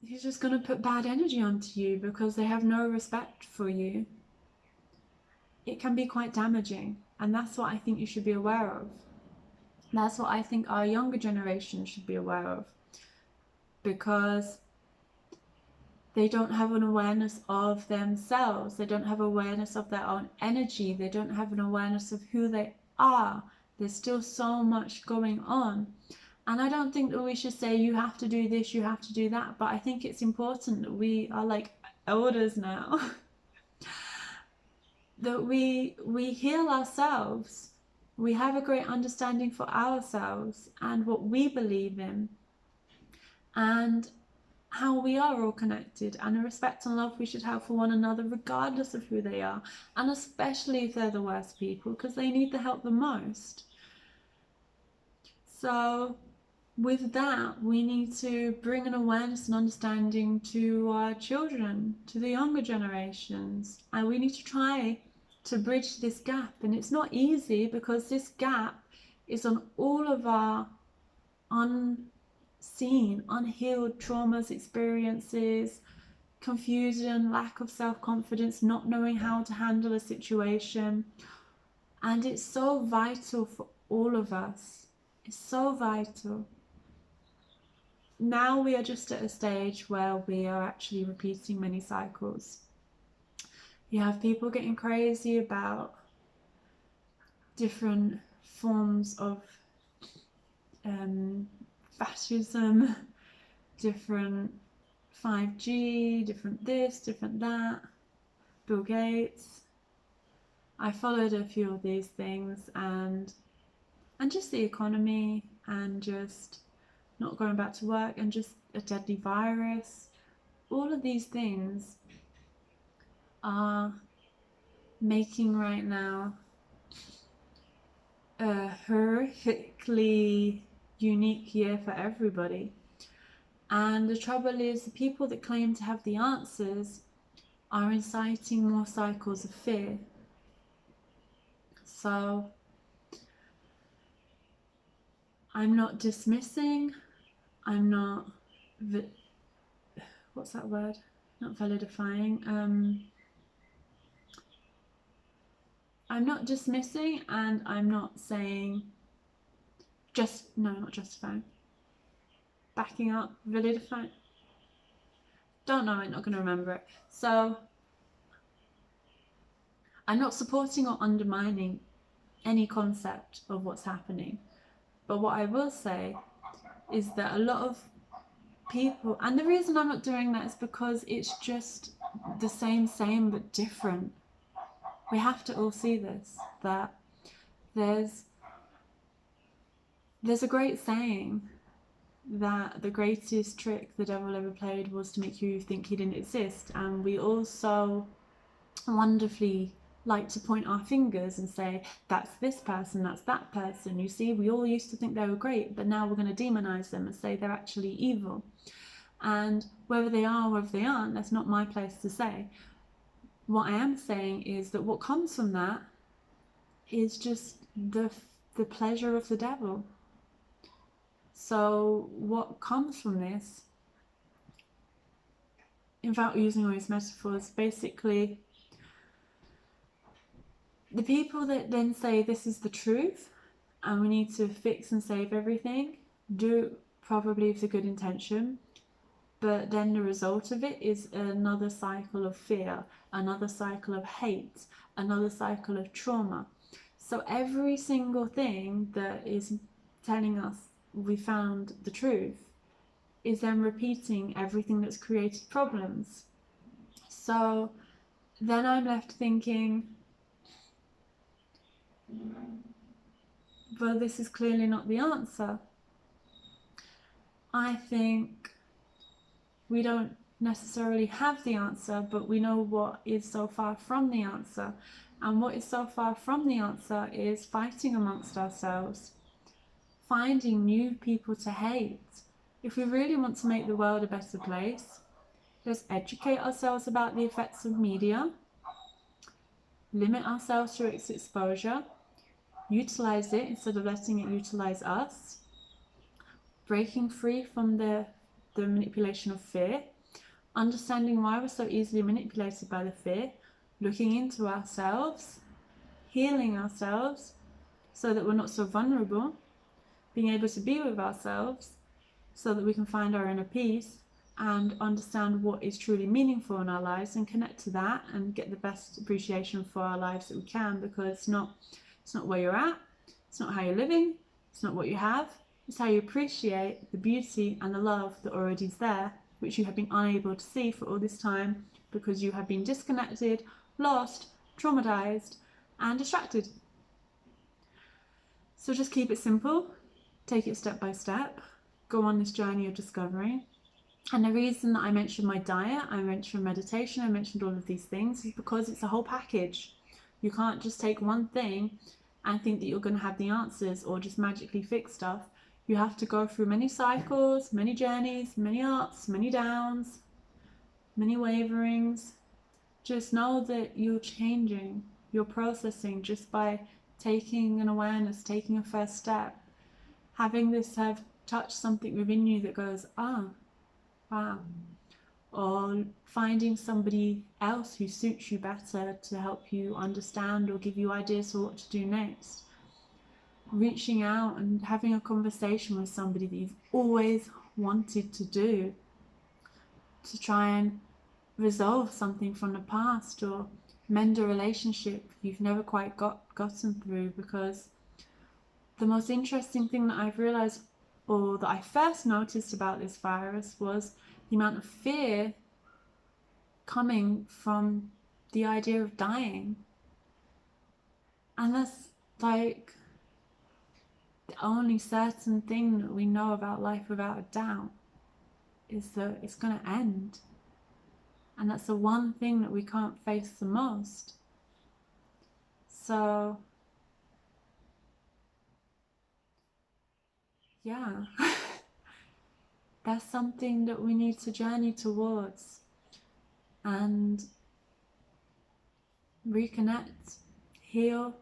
who's just going to put bad energy onto you because they have no respect for you, it can be quite damaging. And that's what I think you should be aware of. That's what I think our younger generation should be aware of, because they don't have an awareness of themselves. They don't have awareness of their own energy. They don't have an awareness of who they are. There's still so much going on. And I don't think that we should say, you have to do this, you have to do that. But I think it's important that we are like elders now. That we heal ourselves. We have a great understanding for ourselves and what we believe in. And how we are all connected, and the respect and love we should have for one another regardless of who they are, and especially if they're the worst people, because they need the help the most. So with that, we need to bring an awareness and understanding to our children, to the younger generations, and we need to try to bridge this gap. And it's not easy, because this gap is on all of our unseen, unhealed traumas, experiences, confusion, lack of self-confidence, not knowing how to handle a situation. And it's so vital for all of us. It's so vital. Now we are just at a stage where we are actually repeating many cycles. You have people getting crazy about different forms of fascism, different 5G, different this, different that, Bill Gates. I followed a few of these things, and just the economy, and just not going back to work, and just a deadly virus. All of these things are making right now a horrifically unique year for everybody. And the trouble is, the people that claim to have the answers are inciting more cycles of fear. So I'm not dismissing, I'm not what's that word? Not validifying. I'm not dismissing, and I'm not saying not justifying. Backing up, validifying. Don't know, I'm not going to remember it. So I'm not supporting or undermining any concept of what's happening. But what I will say is that a lot of people, and the reason I'm not doing that is because it's just the same but different. We have to all see this, that There's a great saying that the greatest trick the devil ever played was to make you think he didn't exist, and we also wonderfully like to point our fingers and say, that's this person, that's that person. You see, we all used to think they were great, but now we're going to demonize them and say they're actually evil. And whether they are or whether they aren't, that's not my place to say. What I am saying is that what comes from that is just the pleasure of the devil. So what comes from this, without using all these metaphors, basically the people that then say this is the truth and we need to fix and save everything do it probably with a good intention, but then the result of it is another cycle of fear, another cycle of hate, another cycle of trauma. So every single thing that is telling us we found the truth is then repeating everything that's created problems. So then I'm left thinking, well, this is clearly not the answer. I think we don't necessarily have the answer, but we know what is so far from the answer. And what is so far from the answer is fighting amongst ourselves, finding new people to hate. If we really want to make the world a better place, let's educate ourselves about the effects of media, limit ourselves to its exposure, utilize it instead of letting it utilize us, breaking free from the manipulation of fear, understanding why we're so easily manipulated by the fear, looking into ourselves, healing ourselves so that we're not so vulnerable, being able to be with ourselves so that we can find our inner peace and understand what is truly meaningful in our lives and connect to that and get the best appreciation for our lives that we can, because it's not where you're at, it's not how you're living, it's not what you have, it's how you appreciate the beauty and the love that already is there, which you have been unable to see for all this time because you have been disconnected, lost, traumatized, and distracted. So just keep it simple, take it step by step, go on this journey of discovery. And the reason that I mentioned my diet, I mentioned meditation, I mentioned all of these things, is because it's a whole package. You can't just take one thing and think that you're going to have the answers or just magically fix stuff. You have to go through many cycles, many journeys, many ups, many downs, many waverings. Just know that you're changing, you're processing just by taking an awareness, taking a first step, having this have touched something within you that goes, wow, or finding somebody else who suits you better to help you understand or give you ideas for what to do next. Reaching out and having a conversation with somebody that you've always wanted to do, to try and resolve something from the past or mend a relationship you've never quite gotten through. Because the most interesting thing that I've realized, or that I first noticed about this virus, was the amount of fear coming from the idea of dying. And that's like the only certain thing that we know about life without a doubt, is that it's going to end. And that's the one thing that we can't face the most. So yeah, that's something that we need to journey towards and reconnect, heal,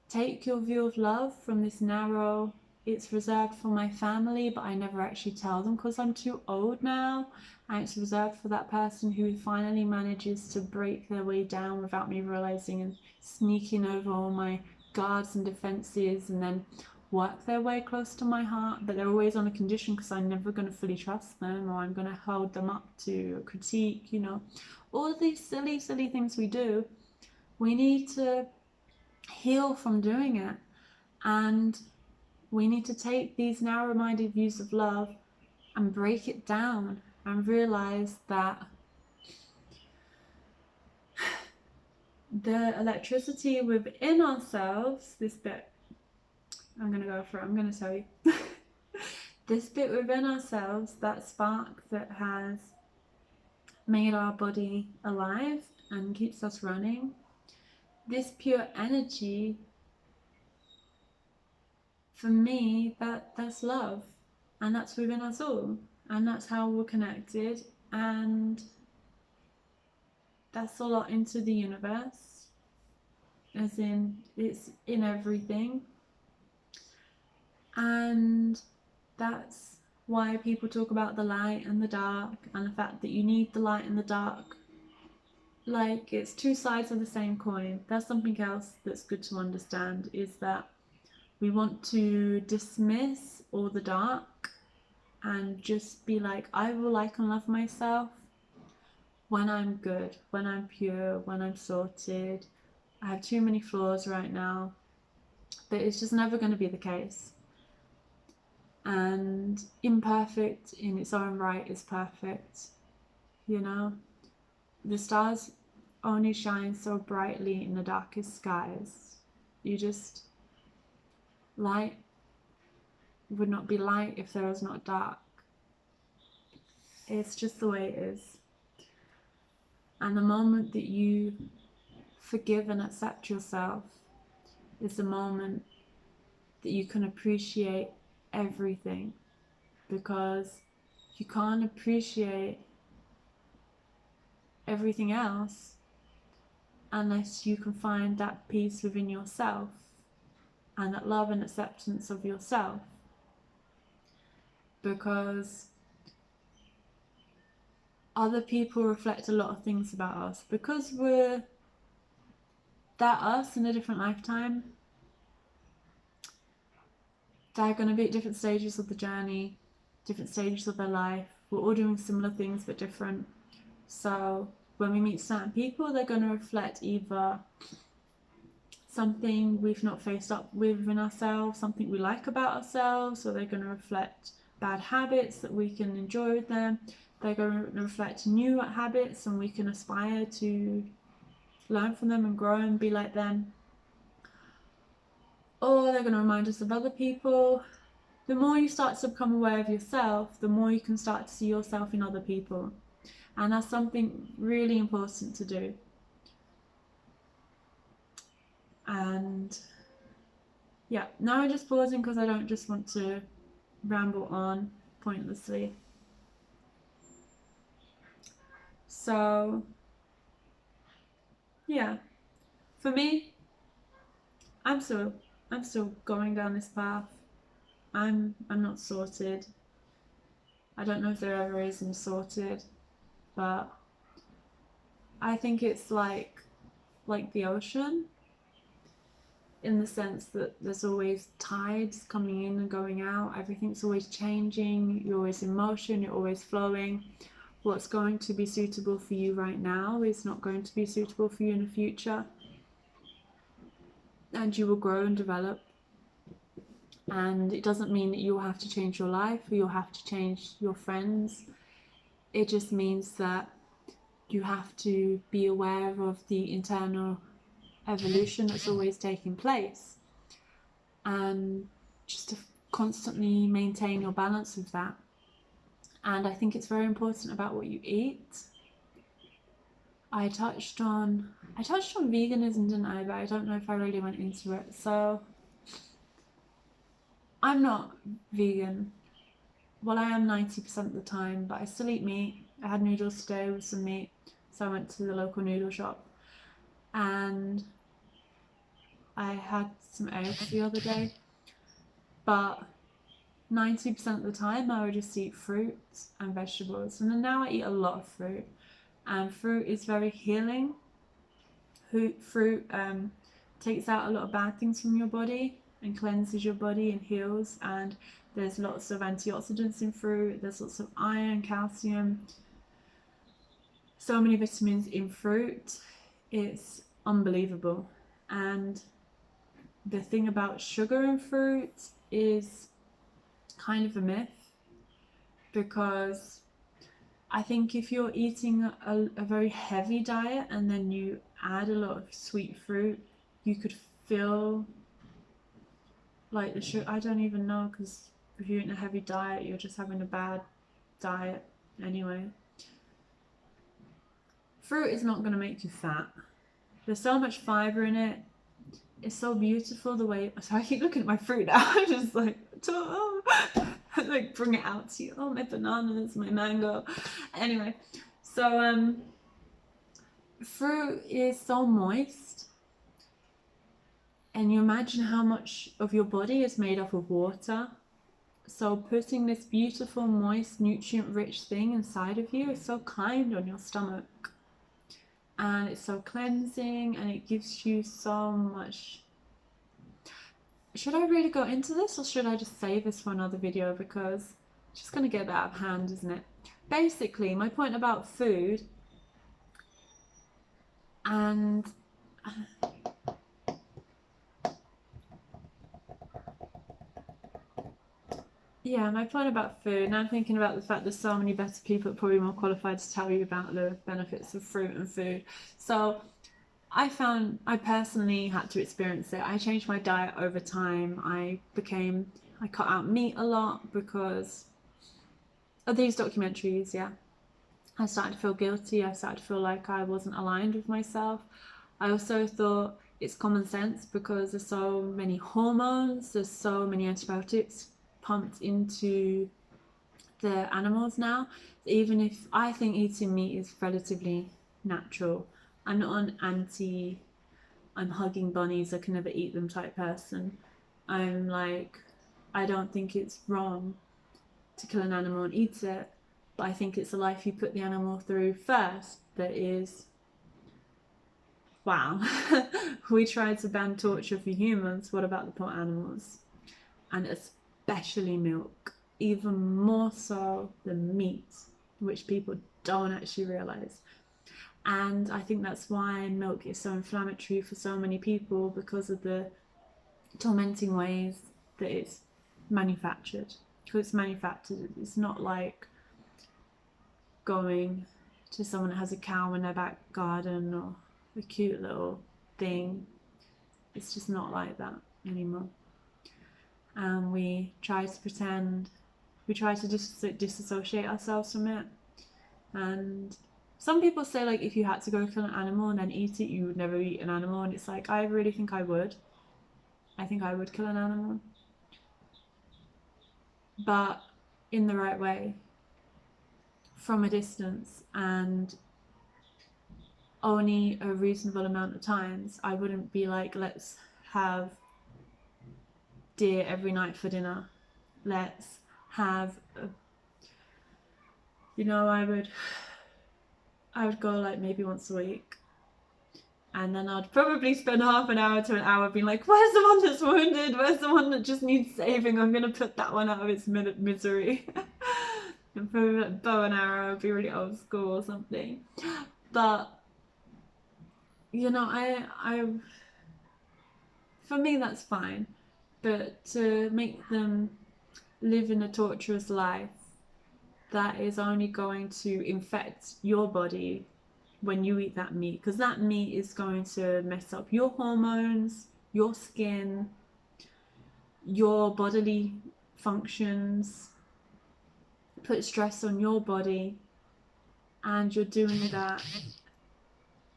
take your view of love from this narrow, it's reserved for my family, but I never actually tell them because I'm too old now, and it's reserved for that person who finally manages to break their way down without me realizing and sneaking over all my guards and defenses and then work their way close to my heart, but they're always on a condition because I'm never going to fully trust them, or I'm going to hold them up to a critique, you know. All of these silly things we do, we need to heal from doing it, and we need to take these narrow-minded views of love and break it down and realize that the electricity within ourselves, this bit, I'm going to go for it, I'm going to tell you. This bit within ourselves, that spark that has made our body alive and keeps us running, this pure energy, for me, that's love, and that's within us all, and that's how we're connected, and that's a lot into the universe, as in it's in everything. And that's why people talk about the light and the dark, and the fact that you need the light and the dark. Like, it's two sides of the same coin. That's something else that's good to understand, is that we want to dismiss all the dark and just be like, I will like and love myself when I'm good, when I'm pure, when I'm sorted. I have too many flaws right now, but it's just never going to be the case. And imperfect in its own right is perfect, you know? The stars only shine so brightly in the darkest skies. Light would not be light if there was not dark. It's just the way it is. And the moment that you forgive and accept yourself is the moment that you can appreciate everything, because you can't appreciate everything else unless you can find that peace within yourself and that love and acceptance of yourself. Because other people reflect a lot of things about us, because we're that us in a different lifetime. They're going to be at different stages of the journey, different stages of their life. We're all doing similar things but different. So when we meet certain people, they're going to reflect either something we've not faced up with in ourselves, something we like about ourselves, or they're going to reflect bad habits that we can enjoy with them. They're going to reflect new habits and we can aspire to learn from them and grow and be like them. Or they're going to remind us of other people. The more you start to become aware of yourself, the more you can start to see yourself in other people. And that's something really important to do. And yeah, now I'm just pausing because I don't just want to ramble on pointlessly. So yeah, for me, I'm still going down this path. I'm not sorted. I don't know if there ever is I'm sorted, but I think it's like the ocean, in the sense that there's always tides coming in and going out. Everything's always changing. You're always in motion. You're always flowing. What's going to be suitable for you right now is not going to be suitable for you in the future. And you will grow and develop. And it doesn't mean that you'll have to change your life or you'll have to change your friends. It just means that you have to be aware of the internal evolution that's always taking place, and just to constantly maintain your balance with that. And I think it's very important about what you eat. I touched on veganism, didn't I? But I don't know if I really went into it. So I'm not vegan. Well, I am 90% of the time, but I still eat meat. I had noodles today with some meat, so I went to the local noodle shop and I had some eggs the other day. But 90% of the time I would just eat fruits and vegetables, and then now I eat a lot of fruit, and fruit is very healing. Fruit takes out a lot of bad things from your body and cleanses your body and heals, and there's lots of antioxidants in fruit, there's lots of iron, calcium, so many vitamins in fruit. It's unbelievable. And the thing about sugar in fruit is kind of a myth, because I think if you're eating a very heavy diet and then you add a lot of sweet fruit, you could feel like the sugar. I don't even know, because if you're eating a heavy diet, you're just having a bad diet anyway. Fruit is not going to make you fat. There's so much fiber in it. It's so beautiful the way. So I keep looking at my fruit now. I'm just like, oh. Like bring it out to you. Oh, my bananas, my mango. Anyway, so fruit is so moist, and you imagine how much of your body is made up of water. So putting this beautiful, moist, nutrient-rich thing inside of you is so kind on your stomach, and it's so cleansing, and it gives you so much. Should I really go into this, or should I just save this for another video, because it's just going to get a bit out of hand, isn't it? Basically, my point about food and yeah, my point about food, now I'm thinking about the fact there's so many better people, probably more qualified to tell you about the benefits of fruit and food. So I personally had to experience it. I changed my diet over time. I cut out meat a lot because of these documentaries, yeah. I started to feel guilty. I started to feel like I wasn't aligned with myself. I also thought it's common sense, because there's so many hormones, there's so many antibiotics pumped into the animals now. Even if I think eating meat is relatively natural, I'm not an I'm hugging bunnies, I can never eat them type person. I'm like, I don't think it's wrong to kill an animal and eat it, but I think it's a life you put the animal through first that is, wow. We tried to ban torture for humans, what about the poor animals? And especially milk, even more so than meat, which people don't actually realize. And I think that's why milk is so inflammatory for so many people, because of the tormenting ways that it's manufactured. Because it's manufactured, it's not like going to someone that has a cow in their back garden or a cute little thing. It's just not like that anymore. And we try to pretend, we try to disassociate ourselves from it. And some people say, like, if you had to go kill an animal and then eat it, you would never eat an animal. And it's like, I really think I would. I think I would kill an animal. But in the right way, from a distance, and only a reasonable amount of times. I wouldn't be like, let's have deer every night for dinner. Let's have, you know, I would go like maybe once a week, and then I'd probably spend half an hour to an hour being like, where's the one that's wounded? Where's the one that just needs saving? I'm gonna put that one out of its misery. And probably like bow and arrow would be really old school or something. But you know, I for me that's fine. But to make them live in a torturous life, that is only going to infect your body when you eat that meat, because that meat is going to mess up your hormones, your skin, your bodily functions, put stress on your body, and you're doing that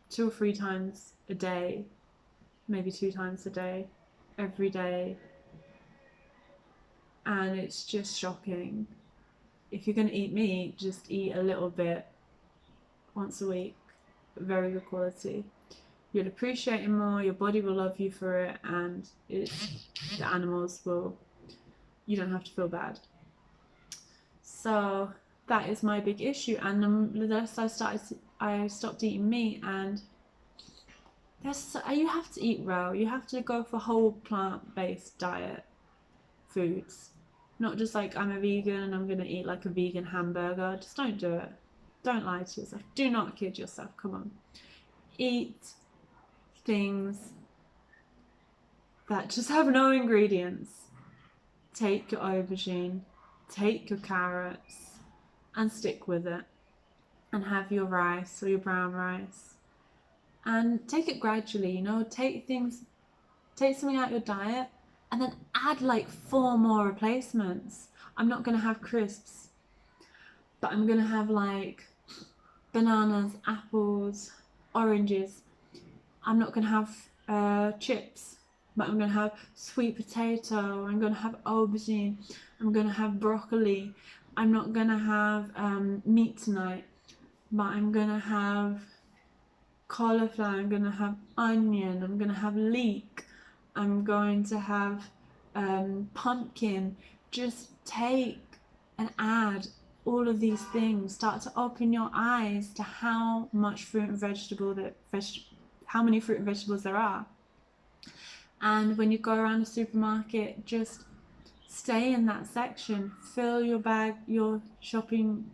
2 or 3 times a day, maybe 2 times a day, every day, and it's just shocking. If you're going to eat meat, just eat a little bit once a week, very good quality. You'll appreciate it more, your body will love you for it, and the animals will, you don't have to feel bad. So that is my big issue. And the less I stopped eating meat, and you have to eat raw, you have to go for whole plant-based diet foods. Not just like, I'm a vegan and I'm gonna eat like a vegan hamburger. Just don't do it. Don't lie to yourself. Do not kid yourself. Come on. Eat things that just have no ingredients. Take your aubergine, take your carrots, and stick with it. and have your rice or your brown rice. And take it gradually, you know, take something out of your diet and then add like 4 more replacements. I'm not going to have crisps, but I'm going to have like bananas, apples, oranges. I'm not going to have chips, but I'm going to have sweet potato. I'm going to have aubergine. I'm going to have broccoli. I'm not going to have meat tonight, but I'm going to have cauliflower. I'm going to have onion. I'm going to have leek. I'm going to have pumpkin. Just take and add all of these things. Start to open your eyes to how much fruit and how many fruit and vegetables there are. And when you go around the supermarket, just stay in that section, fill your bag, your shopping,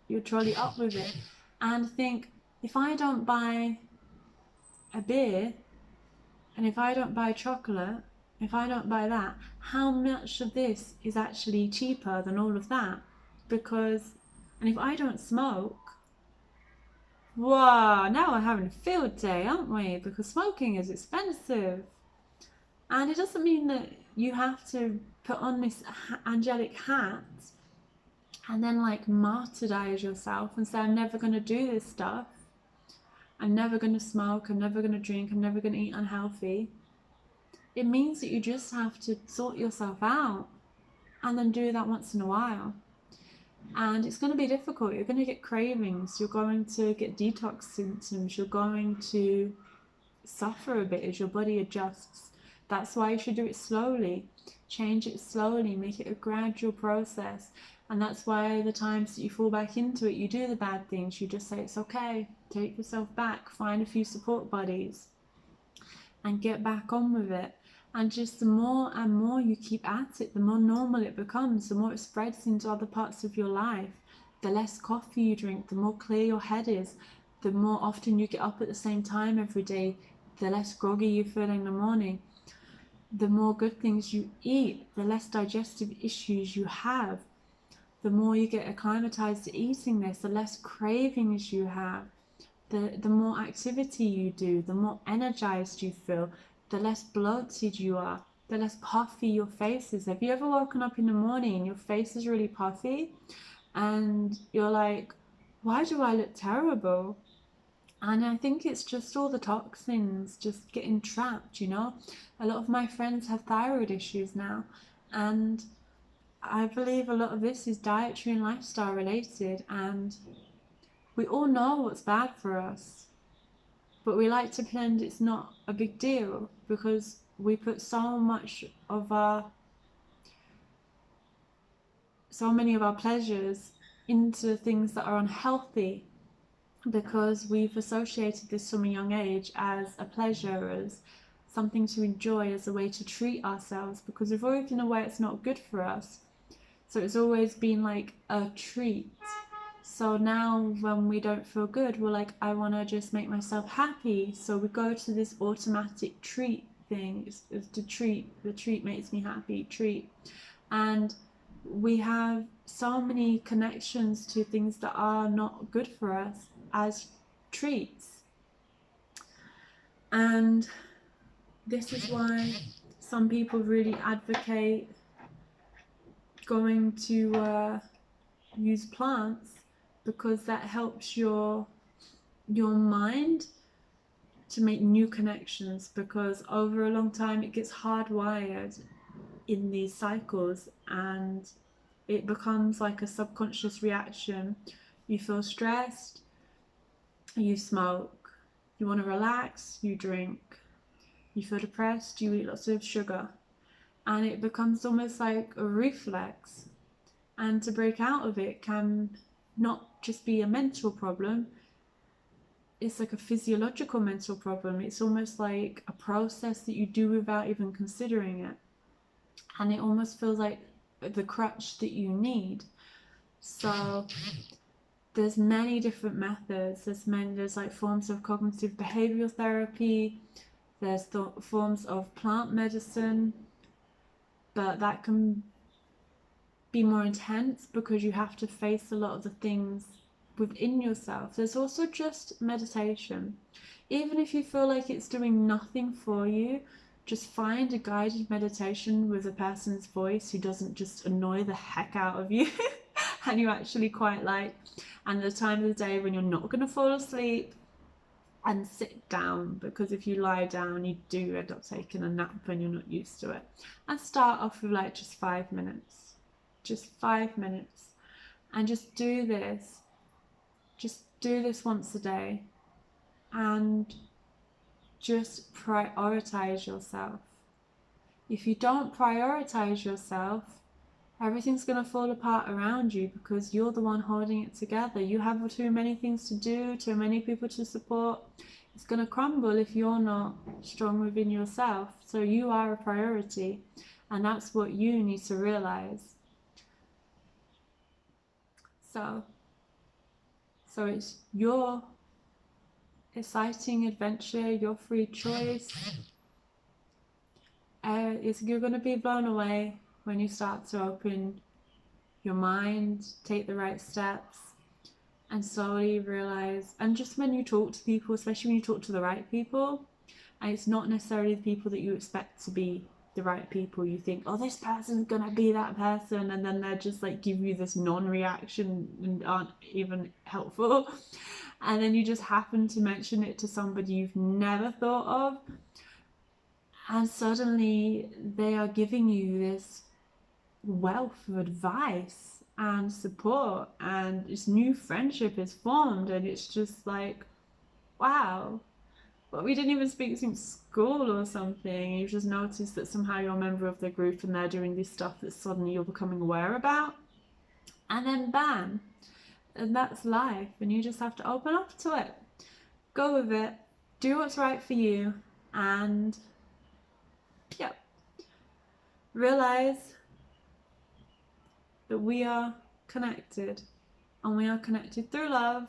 your trolley up with it, and think, if I don't buy a beer, and if I don't buy chocolate, if I don't buy that, how much of this is actually cheaper than all of that? Because, and if I don't smoke, wow, now we're having a field day, aren't we? Because smoking is expensive. And it doesn't mean that you have to put on this angelic hat and then like martyrize yourself and say, I'm never going to do this stuff. I'm never going to smoke. I'm never going to drink. I'm never going to eat unhealthy. It means that you just have to sort yourself out and then do that once in a while. And it's going to be difficult. You're going to get cravings. You're going to get detox symptoms. You're going to suffer a bit as your body adjusts. That's why you should do it slowly. Change it slowly. Make it a gradual process. And that's why the times that you fall back into it, you do the bad things. You just say, it's okay. Take yourself back. Find a few support buddies and get back on with it. And just the more and more you keep at it, the more normal it becomes, the more it spreads into other parts of your life. The less coffee you drink, the more clear your head is, the more often you get up at the same time every day, the less groggy you feel in the morning. The more good things you eat, the less digestive issues you have. The more you get acclimatized to eating this, the less cravings you have. The more activity you do, the more energized you feel, the less bloated you are, the less puffy your face is. Have you ever woken up in the morning and your face is really puffy and you're like, why do I look terrible? And I think it's just all the toxins just getting trapped, you know. A lot of my friends have thyroid issues now, and I believe a lot of this is dietary and lifestyle related, and we all know what's bad for us, but we like to pretend it's not a big deal because we put so many of our pleasures into things that are unhealthy, because we've associated this from a young age as a pleasure, as something to enjoy, as a way to treat ourselves, because we've always been aware it's not good for us. So it's always been like a treat. So now when we don't feel good, we're like, I want to just make myself happy. So we go to this automatic treat thing. It's the treat makes me happy, treat. And we have so many connections to things that are not good for us as treats. And this is why some people really advocate going to use plants, because that helps your mind to make new connections, because over a long time it gets hardwired in these cycles and it becomes like a subconscious reaction. You feel stressed, you smoke. You want to relax, you drink. You feel depressed, you eat lots of sugar. And it becomes almost like a reflex. And to break out of it can not just be a mental problem, it's like a physiological mental problem. It's almost like a process that you do without even considering it. And it almost feels like the crutch that you need. So there's many different methods. There's like forms of cognitive behavioral therapy. There's the forms of plant medicine, but that can be more intense because you have to face a lot of the things within yourself. There's also just meditation. Even if you feel like it's doing nothing for you, just find a guided meditation with a person's voice who doesn't just annoy the heck out of you and you actually quite like, and the time of the day when you're not going to fall asleep, and sit down, because if you lie down you do end up taking a nap when you're not used to it. And start off with like just 5 minutes, just 5 minutes, and just do this once a day, and just prioritize yourself. If you don't prioritize yourself, everything's going to fall apart around you, because you're the one holding it together. You have too many things to do, too many people to support. It's going to crumble if you're not strong within yourself. So you are a priority, and that's what you need to realize. So it's your exciting adventure, your free choice. You're going to be blown away when you start to open your mind, take the right steps, and slowly realize, and just when you talk to people, especially when you talk to the right people, and it's not necessarily the people that you expect to be the right people. You think, oh, this person's gonna be that person, and then they're just like give you this non-reaction and aren't even helpful, and then you just happen to mention it to somebody you've never thought of, and suddenly they are giving you this wealth of advice and support, and this new friendship is formed, and it's just like, wow, but we didn't even speak since school or something. You just notice that somehow you're a member of the group and they're doing this stuff that suddenly you're becoming aware about, and then bam, and that's life, and you just have to open up to it, go with it, do what's right for you, and realize that we are connected, and we are connected through love.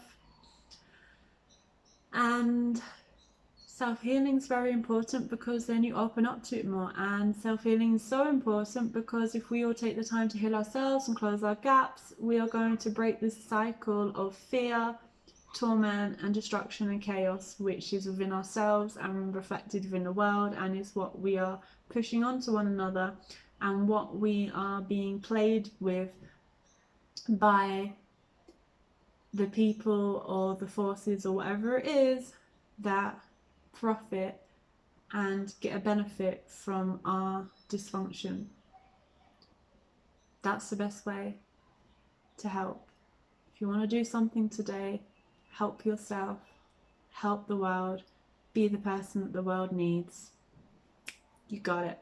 And self-healing is very important, because then you open up to it more. And self-healing is so important because if we all take the time to heal ourselves and close our gaps, we are going to break this cycle of fear, torment and destruction and chaos, which is within ourselves and reflected within the world, and is what we are pushing onto one another, and what we are being played with by the people or the forces or whatever it is that profit and get a benefit from our dysfunction. That's the best way to help. If you want to do something today, help yourself, help the world, be the person that the world needs. You got it.